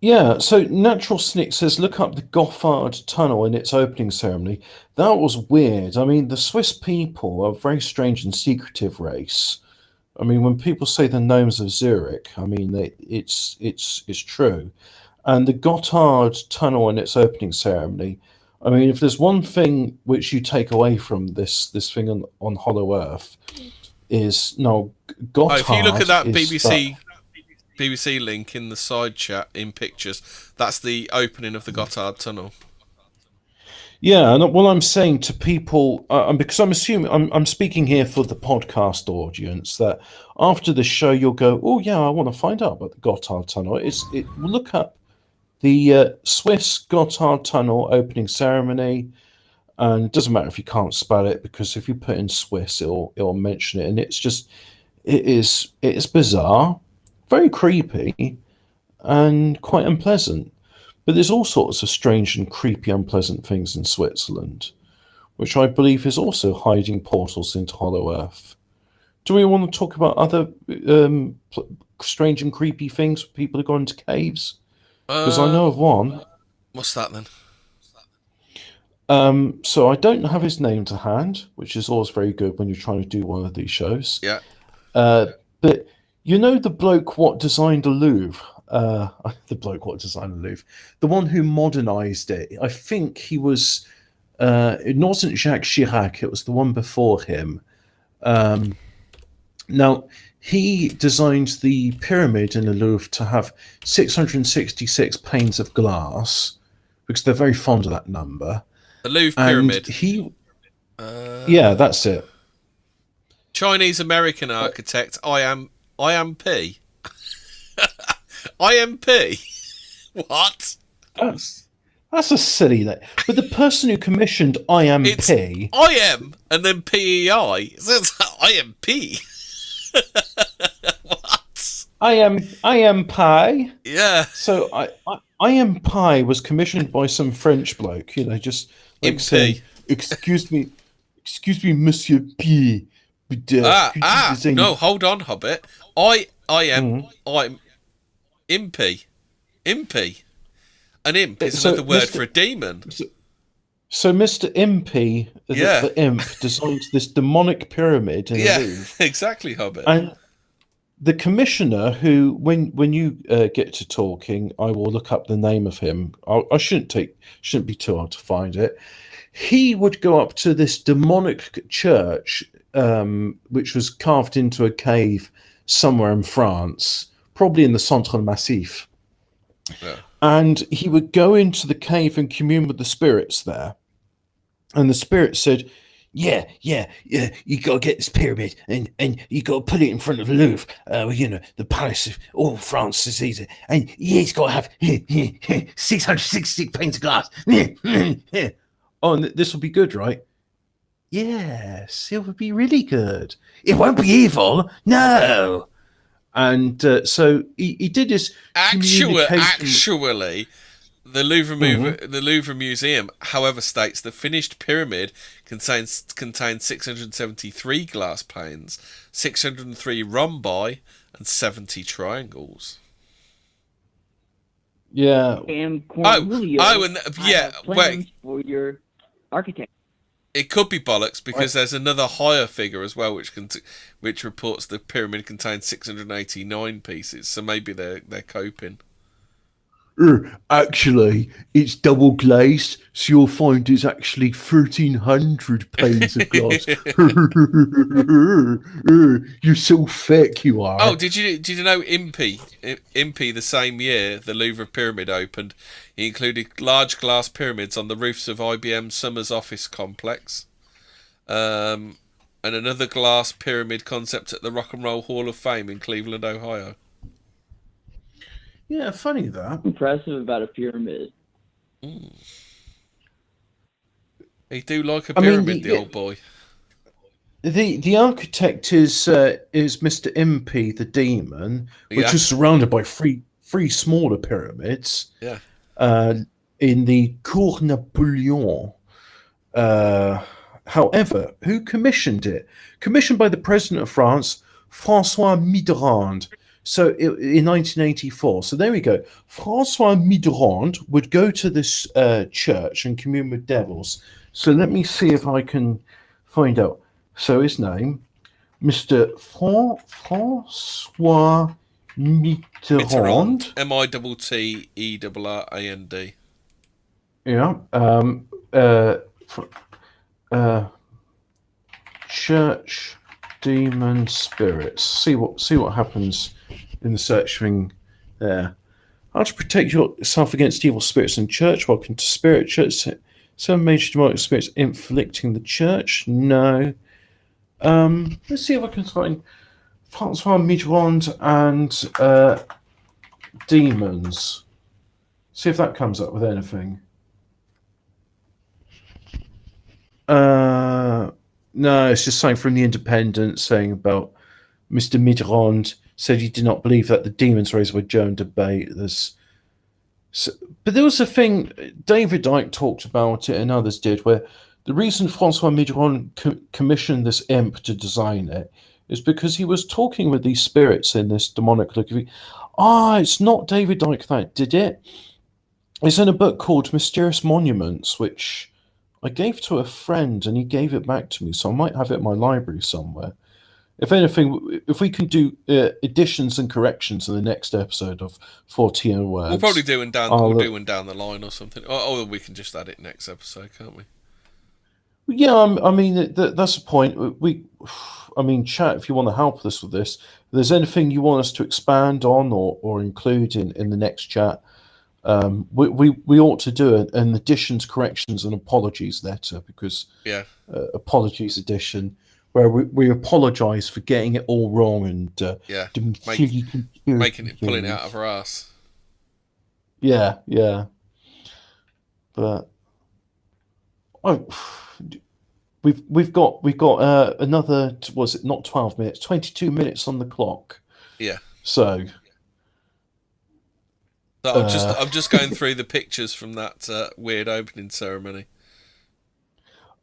Yeah, so Natural Snick says, look up the Gotthard Tunnel in its opening ceremony. That was weird. I mean, the Swiss people are a very strange and secretive race. I mean, when people say the gnomes of Zurich, I mean, it's true. And the Gotthard Tunnel in its opening ceremony, I mean, if there's one thing which you take away from this thing on Hollow Earth, is no Gotthard. If you look at that BBC BBC link in the side chat in pictures, that's the opening of the Gotthard Tunnel. Yeah, and what I'm saying to people, because I'm assuming I'm speaking here for the podcast audience, that after the show you'll go, oh yeah, I want to find out about the Gotthard Tunnel. Look up the Swiss Gotthard Tunnel opening ceremony, and it doesn't matter if you can't spell it, because if you put in Swiss, it'll mention it, and it is bizarre, very creepy, and quite unpleasant. But there's all sorts of strange and creepy, unpleasant things in Switzerland, which I believe is also hiding portals into Hollow Earth. Do we want to talk about other strange and creepy things? People who go into caves? Because I know of one. What's that then? So I don't have his name to hand, which is always very good when you're trying to do one of these shows. Yeah. But you know the bloke what designed the Louvre? The bloke what designed the Louvre? The one who modernized it. I think he was... it wasn't Jacques Chirac, it was the one before him. Now, he designed the pyramid in the Louvre to have 666 panes of glass, because they're very fond of that number. The Louvre Pyramid. Yeah, that's it. Chinese American architect IMP. IMP. What? That's a silly name. But the person who commissioned IMP... It's IM and then PEI. So it's IMP. What? I am pie. Yeah. So I am pie was commissioned by some French bloke, just like saying, excuse me, Monsieur P. No, hold on, Hobbit. I'm impy. Impy. An imp is another word for a demon. So Mr. Impy, the imp, designs this demonic pyramid in the Louvre. Exactly, Hobbit. And the commissioner, who, when you get to talking, I will look up the name of him. I shouldn't be too hard to find it. He would go up to this demonic church, which was carved into a cave somewhere in France, probably in the Centre Massif. Yeah. And he would go into the cave and commune with the spirits there. And the spirit said, yeah, yeah, yeah. You got to get this pyramid, and you got to put it in front of the Louvre. The palace of all France sees it, and he's got to have 666 panes of glass. Oh, and this will be good, right? Yes, it would be really good. It won't be evil, no. And so he did his Actually, the Louvre Museum, however, states the finished pyramid contains 673 glass planes, 603 rhombi, and 70 triangles. Yeah. And Cornelio wait. for your architect. It could be bollocks because there's another higher figure as well, which reports the pyramid contains 689 pieces. So maybe they're coping. Actually, it's double glazed, so you'll find it's actually 1,300 panes of glass. You're so thick, you are. Oh, did you know Impey the same year the Louvre pyramid opened? He included large glass pyramids on the roofs of IBM Summers office complex, and another glass pyramid concept at the Rock and Roll Hall of Fame in Cleveland, Ohio. Yeah, funny that. Impressive about a pyramid. He do like a pyramid, the old boy. The architect is Mr. Impey the demon, which is surrounded by three smaller pyramids. Yeah. In the Cour Napoleon. However, who commissioned it? Commissioned by the President of France, François Mitterrand. So in 1984. So there we go. François Mitterrand would go to this church and commune with devils. So let me see if I can find out. So his name, Mr. François Mitterrand. Mitterrand. Yeah. Church demon spirits. See what happens in the search thing there. How to protect yourself against evil spirits in church. Welcome to Spirit Church. Some major demonic spirits inflicting the church. No. Let's see if I can find François Mitterrand and demons. See if that comes up with anything. No, it's just something from the Independent saying about Mr. Mitterrand said he did not believe that the demons raised by Joan debate. But there was a thing, David Icke talked about it and others did, where the reason François Mitterrand commissioned this imp to design it is because he was talking with these spirits in this demonic look. It's not David Icke that did it. It's in a book called Mysterious Monuments, which I gave to a friend and he gave it back to me, so I might have it in my library somewhere. If anything, if we can do additions and corrections in the next episode of Fortean Words, we'll probably do one down the line or something. Or we can just add it next episode, can't we? Yeah, I mean that's the point. Chat, if you want to help us with this, if there's anything you want us to expand on or include in the next chat, we ought to do an additions, corrections, and apologies letter, because apologies edition, where we apologise for getting it all wrong and pulling it out of our ass. Yeah, but we've got another, was it not 12 minutes, 22 minutes on the clock. Yeah. So I'm just going through the pictures from that weird opening ceremony.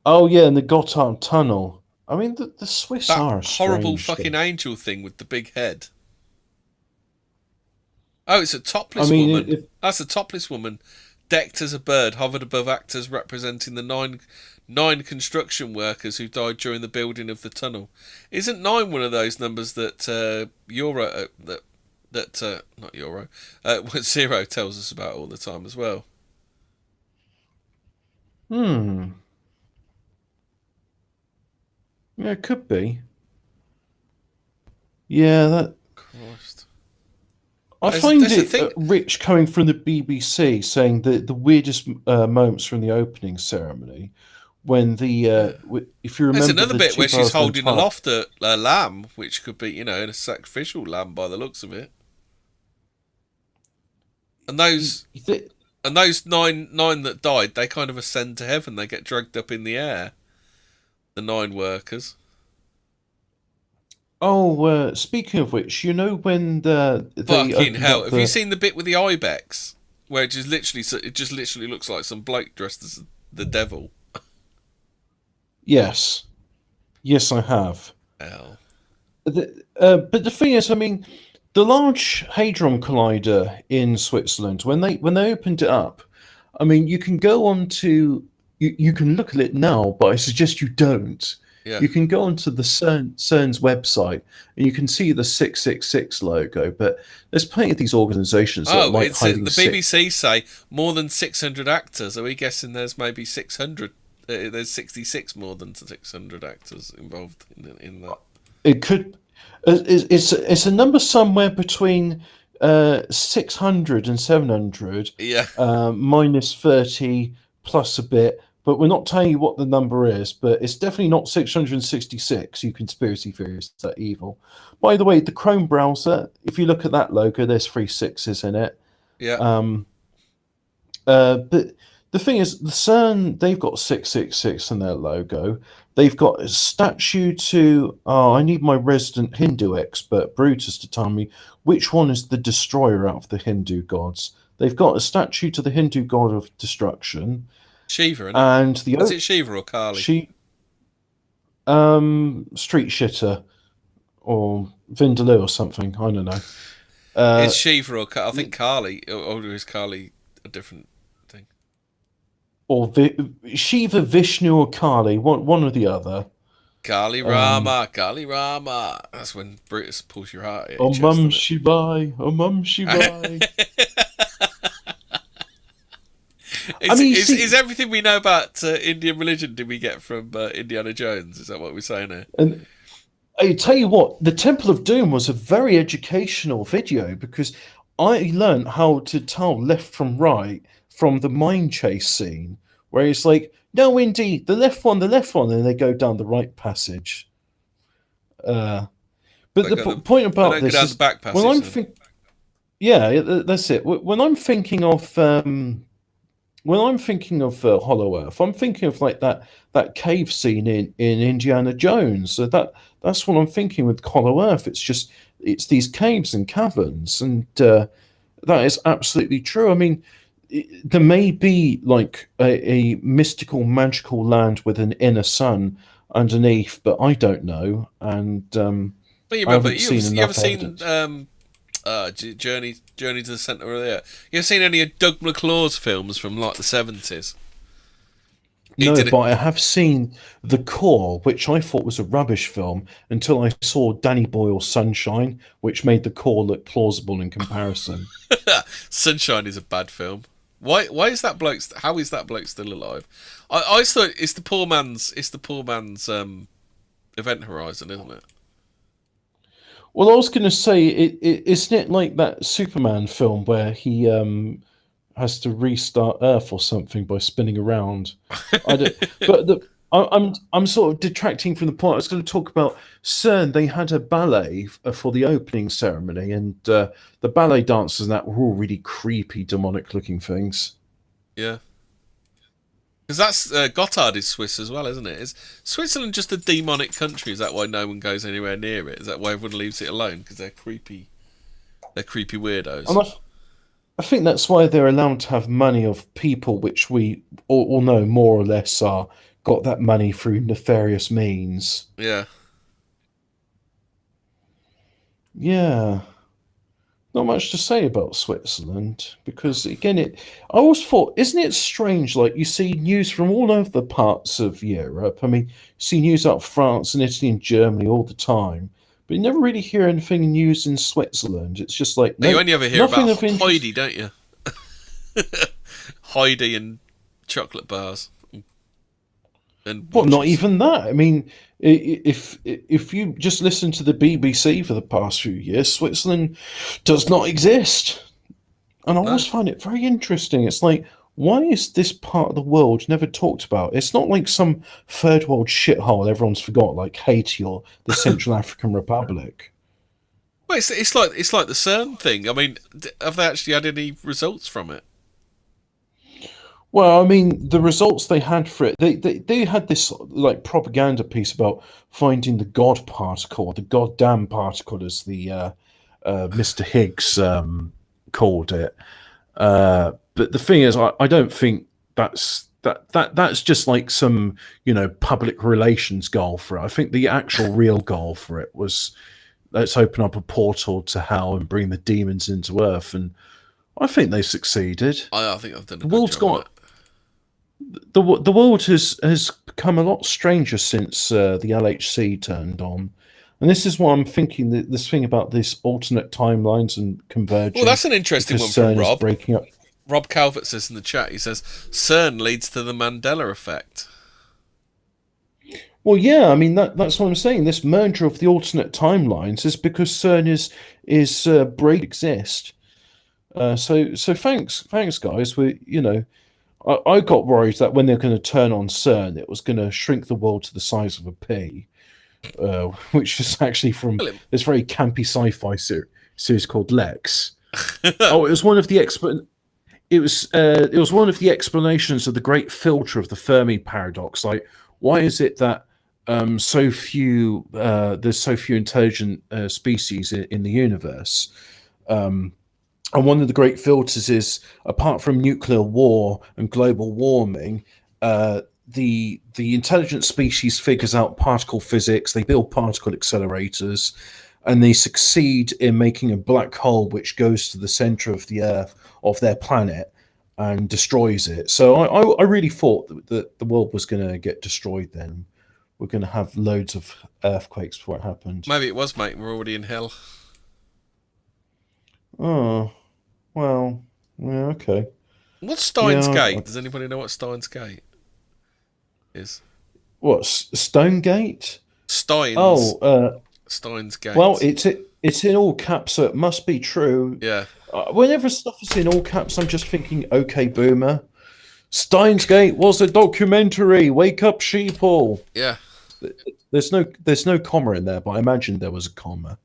Oh yeah, and the Gotthard Tunnel. I mean, the Swiss are a horrible fucking angel thing with the big head. Oh, it's a topless woman. That's a topless woman, decked as a bird, hovered above actors representing the nine construction workers who died during the building of the tunnel. Isn't 9 one of those numbers that what Zero tells us about all the time as well? Yeah, it could be. Yeah, that. Christ. I find it rich coming from the BBC saying that the weirdest moments from the opening ceremony when if you There's remember another the bit where she's holding 2012. aloft a lamb, which could be, a sacrificial lamb by the looks of it. And those nine that died, they kind of ascend to heaven. They get dragged up in the air. The 9 workers. Oh, speaking of which, when they Fucking opened hell! up Have you seen the bit with the ibex, where it just literally looks like some bloke dressed as the devil? Yes, yes, I have. Hell. But the thing is, I mean, the Large Hadron Collider in Switzerland, when they opened it up, I mean, you can go on to you can look at it now, but I suggest you don't. Yeah. You can go onto the CERN's website and you can see the 666 logo, but there's plenty of these organisations that like it's hiding. The BBC say more than 600 actors. Are we guessing there's maybe 600? There's 66 more than 600 actors involved in that. It could. It's a number somewhere between 600 and 700. Yeah. Minus 30 plus a bit. But we're not telling you what the number is, but it's definitely not 666, you conspiracy theorists that evil. By the way, the Chrome browser, if you look at that logo, there's 3 6s in it. Yeah. But the thing is, the CERN, they've got 666 in their logo. They've got a statue to, I need my resident Hindu expert, Brutus, to tell me which one is the destroyer out of the Hindu gods. They've got a statue to the Hindu god of destruction. Shiva, isn't it? And is it Shiva or Kali? Street shitter or Vindaloo or something. I don't know. It's Shiva or I think Kali, or is Kali a different thing? Or Shiva, Vishnu, or Kali, one or the other. Kali Rama. That's when Brutus pulls your heart. Oh, Mum Shibai. Oh, Mum Shibai. Is everything we know about Indian religion did we get from Indiana Jones? Is that what we're saying here? And I tell you what, the Temple of Doom was a very educational video because I learned how to tell left from right from the mine chase scene, where it's like, no, indeed, the left one, and they go down the right passage. But the point about this is, the back passage, that's it. When I'm thinking of Hollow Earth, I'm thinking of like that cave scene in Indiana Jones. So that's what I'm thinking with Hollow Earth. It's these caves and caverns, and that is absolutely true. I mean, there may be like a mystical, magical land with an inner sun underneath, but I don't know. And but you remember, you ever seen Journey to the Centre of the Earth? You ever seen any of Doug McClure's films from like the 70s? No, but I have seen The Core, which I thought was a rubbish film until I saw Danny Boyle's Sunshine, which made The Core look plausible in comparison. Sunshine is a bad film. Why is that bloke? How is that bloke still alive? I thought it's the poor man's Event Horizon, isn't it? Well, I was going to say, isn't it like that Superman film where he has to restart Earth or something by spinning around? I'm sort of detracting from the point. I was going to talk about CERN. They had a ballet for the opening ceremony, and the ballet dancers and that were all really creepy, demonic-looking things. Yeah. Because that's Gotthard is Swiss as well, isn't it? Is Switzerland just a demonic country? Is that why no one goes anywhere near it? Is that why everyone leaves it alone? Because they're creepy. They're creepy weirdos. And I think that's why they're allowed to have money of people which we all know more or less are got that money through nefarious means. Yeah. Yeah. Not much to say about Switzerland because, again, I always thought, isn't it strange? Like, you see news from all over the parts of Europe. I mean, you see news out of France and Italy and Germany all the time, but you never really hear anything news in Switzerland. It's just like you only ever hear about Heidi, don't you? Heidi and chocolate bars. Well, not even that. I mean, if you just listen to the BBC for the past few years, Switzerland does not exist. And I always find it very interesting. It's like, why is this part of the world never talked about? It's not like some third world shithole everyone's forgot, like Haiti or the Central African Republic. Well, it's like the CERN thing. I mean, have they actually had any results from it? Well, I mean, the results they had for it, they had this like propaganda piece about finding the God particle, or the goddamn particle, as the Mr. Higgs called it. But the thing is, I don't think that's just like some public relations goal for it. I think the actual real goal for it was, let's open up a portal to hell and bring the demons into Earth, and I think they succeeded. I think I've done a The good world's job on got the world has become a lot stranger since the LHC turned on, and this is why I'm thinking that this thing about this alternate timelines and converging. Well, that's an interesting because one from CERN is Rob. breaking up. Rob Calvert says in the chat, he says, CERN leads to the Mandela effect. Well, yeah, I mean that's what I'm saying. This merger of the alternate timelines is because CERN is break exist. So thanks guys. I got worried that when they're going to turn on CERN, it was going to shrink the world to the size of a pea, which is actually from this very campy sci-fi series called Lex. Oh, it was one of the It was one of the explanations of the great filter of the Fermi paradox. Like, why is it that there's so few intelligent species in the universe? And one of the great filters is, apart from nuclear war and global warming, the intelligent species figures out particle physics. They build particle accelerators, and they succeed in making a black hole which goes to the center of the Earth, of their planet, and destroys it. So I really thought that the world was going to get destroyed then. We're going to have loads of earthquakes before it happened. Maybe it was, mate. We're already in hell. Oh, well, yeah, okay. What's Steins Yeah, Gate? Does anybody know what Steins Gate is? What, Stonegate? Steins. Oh, Steins Gate. well, it's in all caps, so it must be true. Yeah. Whenever stuff is in all caps, I'm just thinking, okay, boomer. Steins Gate was a documentary. Wake up, sheeple. Yeah. There's no comma in there, but I imagined there was a comma.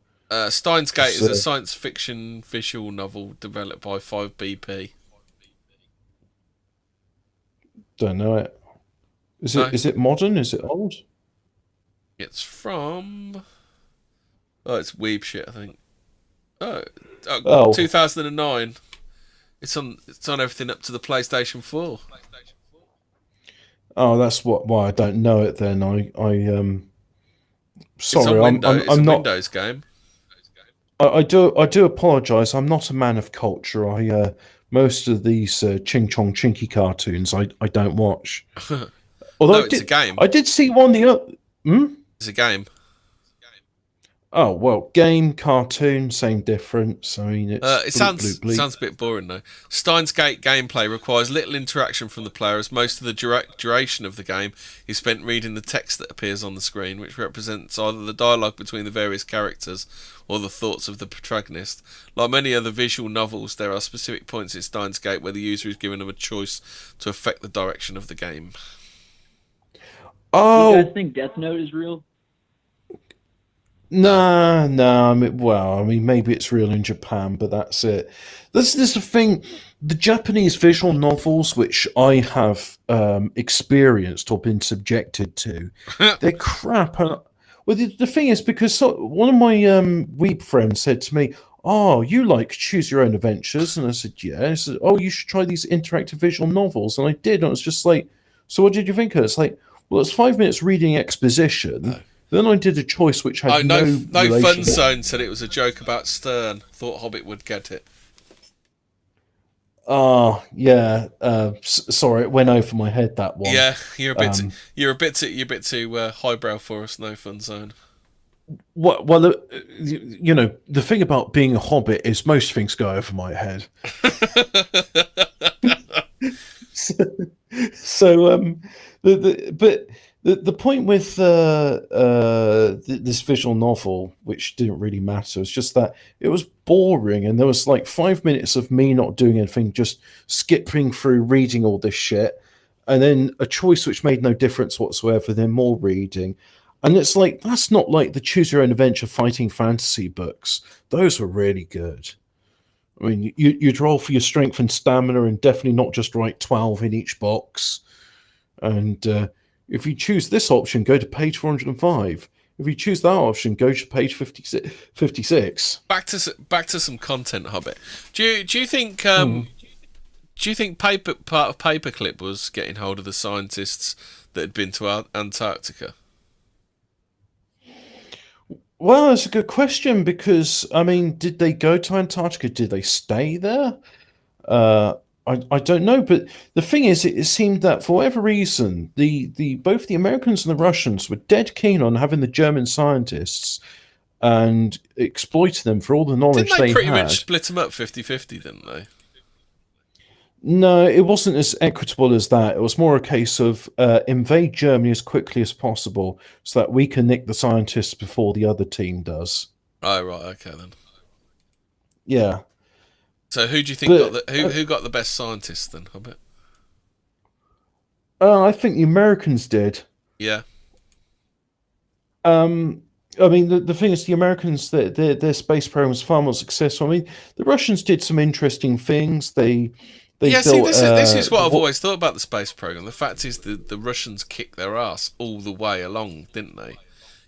Steins Gate is a science fiction visual novel developed by 5BP. Don't know it. Is it modern? Is it old? It's from... Oh, it's weeb shit, I think. Oh, 2009. It's on everything up to the PlayStation 4. Oh, that's why I don't know it then. Sorry, it's a not Windows game. I do apologise. I'm not a man of culture. Most of these Ching Chong Chinky cartoons I don't watch. Although it's a game. I did see one the other. It's a game. Oh well, game, cartoon, same difference. I mean, it sounds a bit boring though. Steins Gate gameplay requires little interaction from the player, as most of the duration of the game is spent reading the text that appears on the screen, which represents either the dialogue between the various characters or the thoughts of the protagonist. Like many other visual novels, there are specific points in Steins Gate where the user is given a choice to affect the direction of the game. Oh, you guys think Death Note is real? No. I mean, maybe it's real in Japan, but that's it. This is the thing. The Japanese visual novels, which I have experienced or been subjected to, they're crap. Well, the thing is, because one of my weeb friends said to me, "Oh, you like choose your own adventures?" And I said, "Yeah." He said, "Oh, you should try these interactive visual novels." And I did. And I was just like, "So what did you think of it?" It's like, well, it's 5 minutes reading exposition. No. Then I did a choice which had no Fun Zone said it was a joke about Stern. Thought Hobbit would get it. Yeah. Sorry, it went over my head, that one. Yeah, you're a bit too highbrow for us. No Fun Zone. Well, the thing about being a Hobbit is most things go over my head. But The point with this visual novel, which didn't really matter, is just that it was boring, and there was like 5 minutes of me not doing anything, just skipping through reading all this shit, and then a choice which made no difference whatsoever, then more reading. And it's like, that's not like the choose your own adventure fighting fantasy books. Those were really good. I mean, you'd roll for your strength and stamina, and definitely not just write 12 in each box. And if you choose this option, go to page 405. If you choose that option, go to page 56. Back to some content, Hobbit. Do you think part of Paperclip was getting hold of the scientists that had been to Antarctica? Well, that's a good question, because, I mean, did they go to Antarctica? Did they stay there? Uh, I don't know, but the thing is, it seemed that for whatever reason, the both the Americans and the Russians were dead keen on having the German scientists and exploiting them for all the knowledge Didn't they pretty had. much split them up 50-50, didn't they? No, it wasn't as equitable as that. It was more a case of invade Germany as quickly as possible so that we can nick the scientists before the other team does. Oh, right, okay then. Yeah. So who do you think who got the best scientists then, Hobbit? I think the Americans did. Yeah. I mean, the thing is, the Americans, their space program was far more successful. I mean, the Russians did some interesting things. They yeah, built, see, this is what I've always thought about the space program. The fact is, the Russians kicked their ass all the way along, didn't they?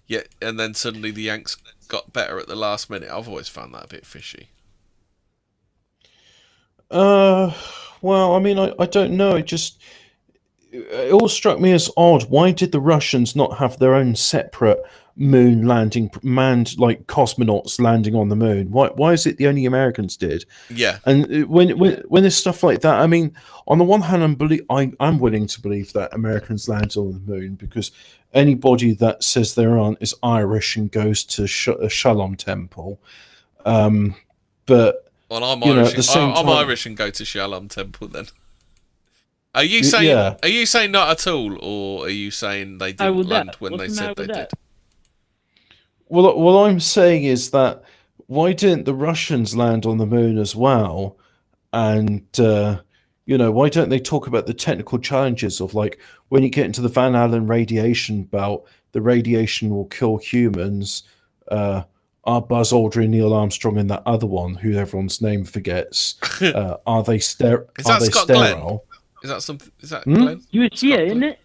Yeah, and then suddenly the Yanks got better at the last minute. I've always found that a bit fishy. Well, I mean, I don't know. It all struck me as odd. Why did the Russians not have their own separate moon landing, manned like cosmonauts landing on the moon? Why is it the only Americans did? Yeah. And when there's stuff like that, I mean, on the one hand, I'm willing to believe that Americans landed on the moon, because anybody that says there aren't is Irish and goes to a Shalom temple. But Well, I'm you know, Irish. at the same I'm time- Irish and go to Shalom Temple then. Are you saying? yeah. Are you saying not at all, or are you saying they didn't with land that? when What's they the said matter they with did? that? Well, what I'm saying is that why didn't the Russians land on the moon as well? And why don't they talk about the technical challenges of, like, when you get into the Van Allen radiation belt, the radiation will kill humans. Are Buzz Aldrin, Neil Armstrong, and that other one, who everyone's name forgets, are they Is that Scott sterile? Is that something? Is that Glenn? USGA, Scott isn't it?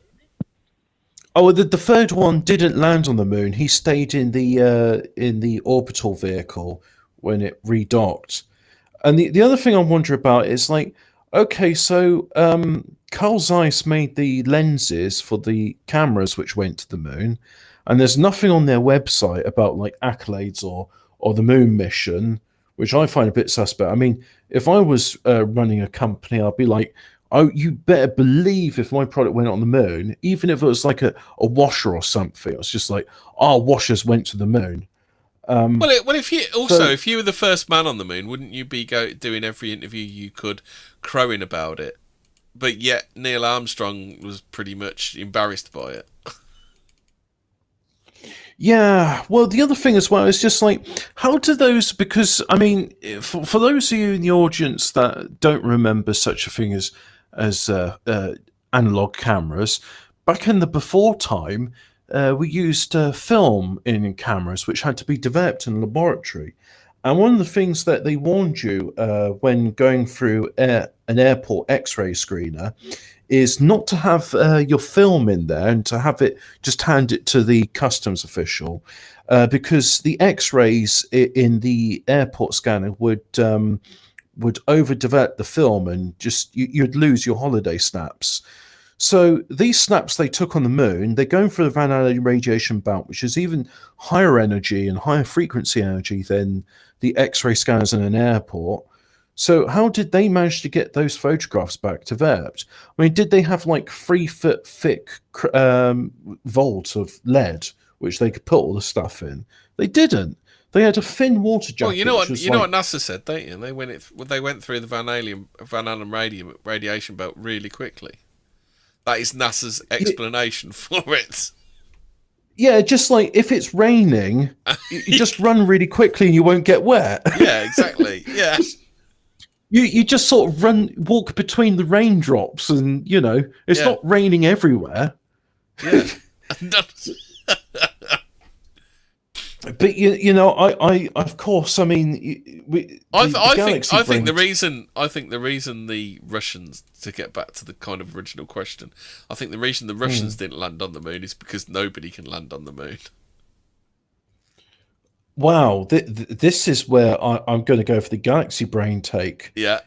Oh, the third one didn't land on the moon. He stayed in the orbital vehicle when it redocked. And the other thing I wonder about is, like, okay, so Carl Zeiss made the lenses for the cameras which went to the moon, and there's nothing on their website about, like, accolades or the moon mission, which I find a bit suspect. I mean, if I was running a company, I'd be like, oh, you better believe if my product went on the moon, even if it was like a washer or something, it's just like, our washers went to the moon. Well, if you were the first man on the moon, wouldn't you be doing every interview you could, crowing about it? But yet Neil Armstrong was pretty much embarrassed by it. Yeah, well, the other thing as well is just like, how do those, because, I mean, for those of you in the audience that don't remember such a thing as analog cameras, back in the before time, we used film in cameras, which had to be developed in a laboratory. And one of the things that they warned you when going through an airport X-ray screener is not to have your film in there, and to have it, just hand it to the customs official, because the X-rays in the airport scanner would overdevelop the film, and just you'd lose your holiday snaps. So these snaps they took on the moon, they're going for the Van Allen radiation belt, which is even higher energy and higher frequency energy than the X-ray scanners in an airport. So how did they manage to get those photographs back developed? I mean, did they have like 3-foot thick vault of lead which they could put all the stuff in? They didn't. They had a thin water jacket. Well, you know what NASA said, don't you? They went through the Van Allen radiation belt really quickly. That is NASA's explanation for it. Yeah, just like if it's raining, you just run really quickly and you won't get wet. Yeah, exactly. Yeah. You just sort of walk between the raindrops, and it's not raining everywhere. Yeah. But I of course, I mean, I think the reason the Russians, to get back to the kind of original question, I think the reason the Russians didn't land on the moon is because nobody can land on the moon. Wow, this is where I'm going to go for the galaxy brain take. Yeah.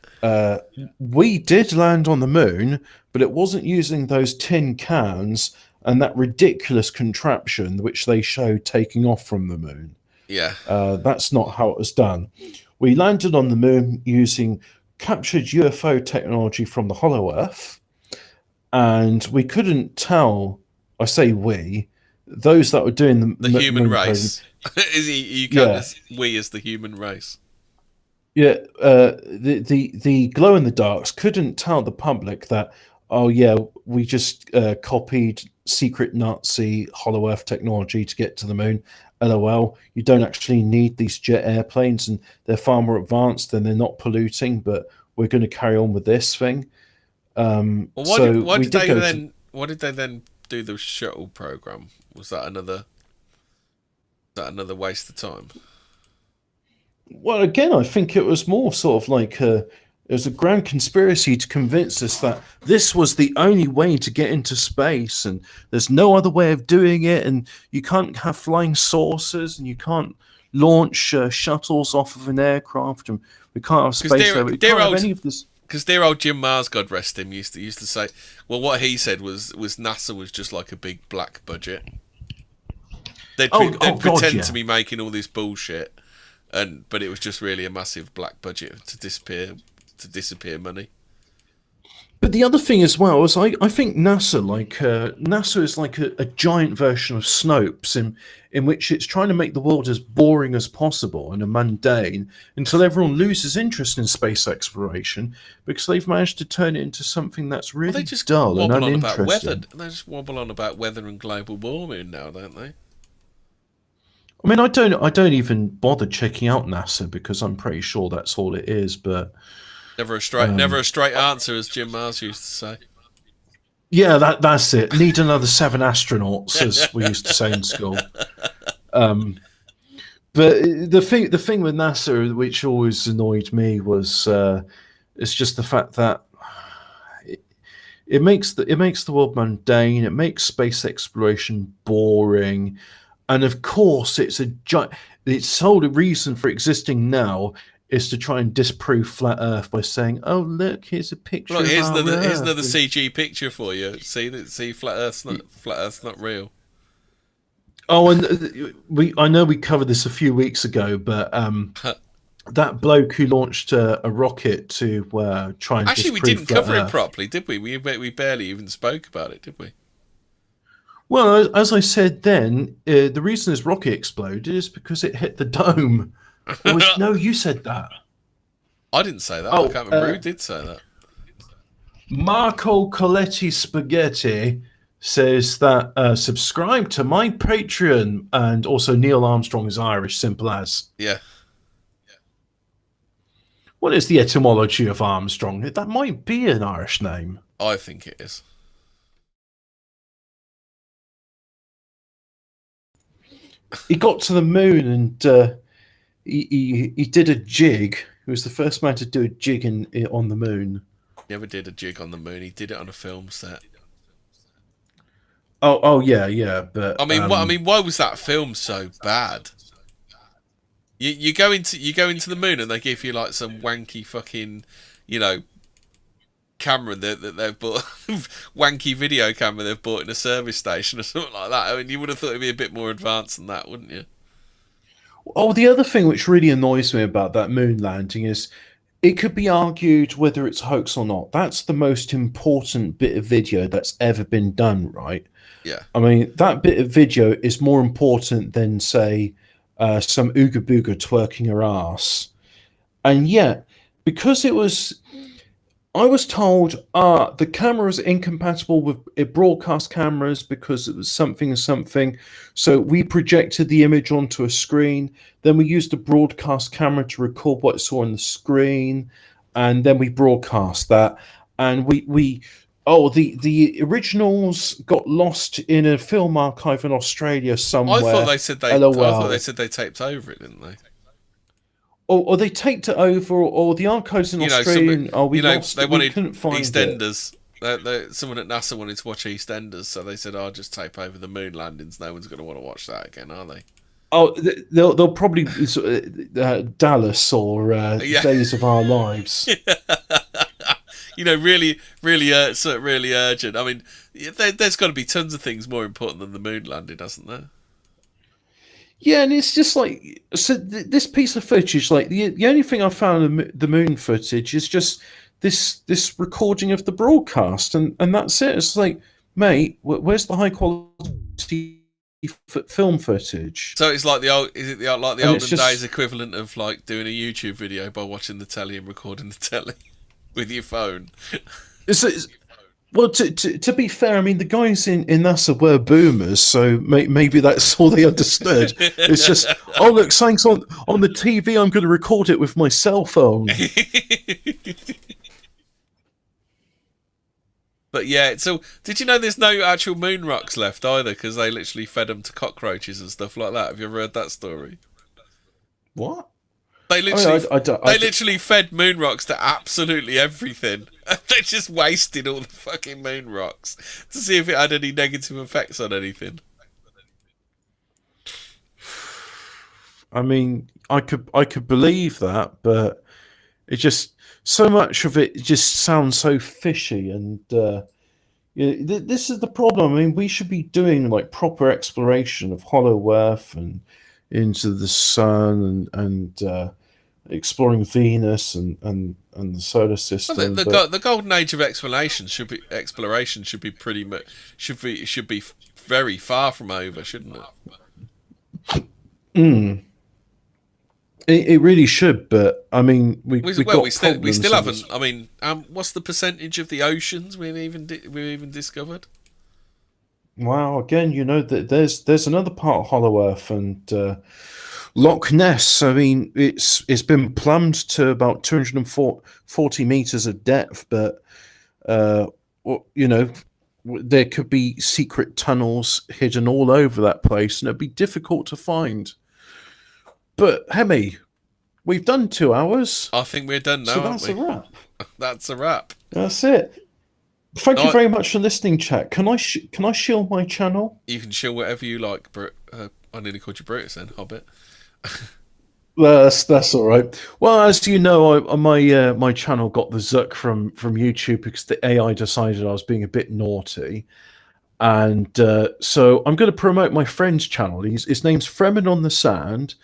We did land on the moon, but it wasn't using those tin cans and that ridiculous contraption which they showed taking off from the moon. Yeah. That's not how it was done. We landed on the moon using captured UFO technology from the Hollow Earth, and we couldn't tell, I say we, those that were doing the human race. You count we as the human race. Yeah, the glow in the darks couldn't tell the public that, oh yeah, we just copied secret Nazi Hollow Earth technology to get to the moon. LOL, you don't actually need these jet airplanes, and they're far more advanced and they're not polluting, but we're going to carry on with this thing. Well, why did they then do the shuttle program? Was that another waste of time? Well, again, I think it was more sort of like it was a grand conspiracy to convince us that this was the only way to get into space, and there's no other way of doing it, and you can't have flying saucers, and you can't launch shuttles off of an aircraft, and we can't have space there. We can't have any of this. Because dear old Jim Mars, God rest him, used to say, well, what he said was NASA was just like a big black budget. They'd pretend to be making all this bullshit, but it was just really a massive black budget to disappear money. But the other thing as well is I think NASA is like a giant version of Snopes in which it's trying to make the world as boring as possible and mundane until everyone loses interest in space exploration because they've managed to turn it into something that's really dull and uninteresting. They just wobble on about weather and global warming now, don't they? I mean, I don't even bother checking out NASA because I'm pretty sure that's all it is. But never a straight answer, as Jim Mars used to say. Yeah, that's it. Need another 7 astronauts, as we used to say in school. But the thing with NASA, which always annoyed me, was it's just the fact that it makes the world mundane. It makes space exploration boring. And of course, its sole reason for existing now is to try and disprove flat Earth by saying, "Oh, look, here's a picture." Look, here's of another CG picture for you. See, flat Earth's not real. Oh, and I know we covered this a few weeks ago, but that bloke who launched a rocket to try and we didn't cover it properly, did we? We barely even spoke about it, did we? Well, as I said then, the reason his rocket exploded is because it hit the dome. No, you said that. I didn't say that. I can't remember who did say that. Marco Coletti Spaghetti says that subscribe to my Patreon, and also Neil Armstrong is Irish, simple as. Yeah. What is the etymology of Armstrong? That might be an Irish name. I think it is. He got to the moon and he did a jig. He was the first man to do a jig on the moon. He never did a jig on the moon. He did it on a film set. Oh yeah. But why was that film so bad? You go into the moon and they give you like some wanky fucking, camera that they've bought, wanky video camera they've bought in a service station or something like that. I mean, you would have thought it'd be a bit more advanced than that, wouldn't you? Oh, the other thing which really annoys me about that moon landing is it could be argued whether it's a hoax or not. That's the most important bit of video that's ever been done, right? Yeah. I mean, that bit of video is more important than, say, some ooga booga twerking her ass. And yet, because it was... I was told the camera is incompatible with broadcast cameras because it was something and something. So we projected the image onto a screen. Then we used the broadcast camera to record what it saw on the screen, and then we broadcast that. And the originals got lost in a film archive in Australia somewhere. I thought they said they taped over it, didn't they? Or they taped it over, or the archives in Australia. They wanted couldn't find EastEnders. Someone at NASA wanted to watch EastEnders, so they said, "I'll just tape over the moon landings." No one's going to want to watch that again, are they? Oh, they'll probably Dallas or Days of Our Lives. Really, really urgent. I mean, there's got to be tons of things more important than the moon landing, hasn't there? Yeah, and it's just like this piece of footage. Like the only thing I found in the moon footage is just this recording of the broadcast, and that's it. It's like, mate, where's the high quality film footage? So it's like the olden days equivalent of like doing a YouTube video by watching the telly and recording the telly with your phone. Well, to be fair, I mean, the guys in NASA were boomers, so maybe that's all they understood. It's just, oh, look, something's on the TV, I'm going to record it with my cell phone. But yeah, so did you know there's no actual moon rocks left either, because they literally fed them to cockroaches and stuff like that? Have you ever heard that story? What? They literally fed moon rocks to absolutely everything. They just wasted all the fucking moon rocks to see if it had any negative effects on anything. I mean, I could believe that, but it just, so much of it just sounds so fishy, and this is the problem. I mean, we should be doing like proper exploration of Hollow Earth and into the sun and exploring Venus and the solar system. Well, the golden age of exploration should be pretty much should be very far from over, shouldn't it? It really should, but I mean, we still haven't. I mean, what's the percentage of the oceans we've even discovered? Wow, again, that there's another part of Hollow Earth and Loch Ness. I mean, it's been plumbed to about 240 meters of depth, but there could be secret tunnels hidden all over that place, and it'd be difficult to find. But Hemi, we've done 2 hours. I think we're done now. So that's a wrap. That's a wrap. That's it. Thank you very much for listening, chat. Can I shield my channel? You can shield whatever you like, I nearly called you Brutus then, Hobbit. That's all right. Well, as you know, my channel got the zuck from YouTube because the AI decided I was being a bit naughty, and so I'm going to promote my friend's channel. His name's Fremen on the Sand,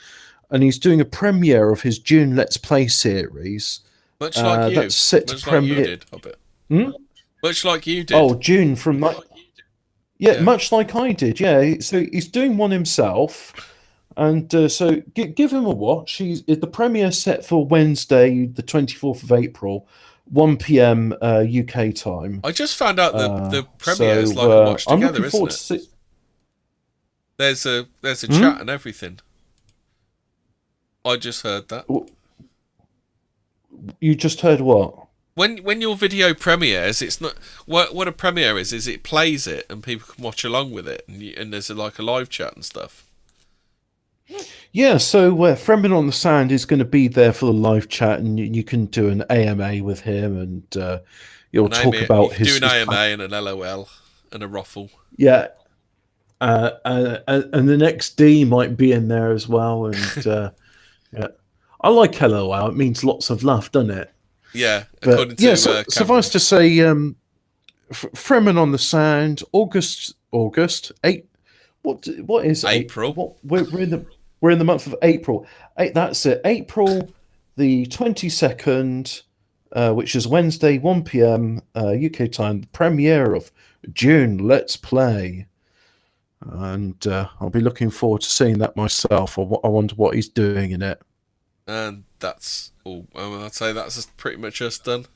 and he's doing a premiere of his June Let's Play series. Much like you. That's set to premiere. Like you did, Hobbit. Much like you did. Oh, June from that. Yeah, much like I did. Yeah, so he's doing one himself, and so give him a watch. The premiere set for Wednesday, the 24th of April, 1 p.m. UK time. I just found out the premiere is like a watch together, isn't it? There's a chat and everything. I just heard that. You just heard what? When your video premieres, it's not what a premiere is it plays it and people can watch along with it, and there's like a live chat and stuff. Yeah, so Fremen on the Sand is going to be there for the live chat, and you can do an AMA with him, and you'll talk about his... Do an AMA and an LOL and a ruffle. Yeah, and the next D might be in there as well, and yeah, I like LOL. It means lots of love, doesn't it? Yeah, according to suffice to say, Fremen on the Sand, August 8. What is April? We're in the month of April. That's it. April the 22nd, which is Wednesday, 1 p.m. UK time. The premiere of June Let's Play, and I'll be looking forward to seeing that myself. I wonder what he's doing in it. And that's all. I'd say that's pretty much us done.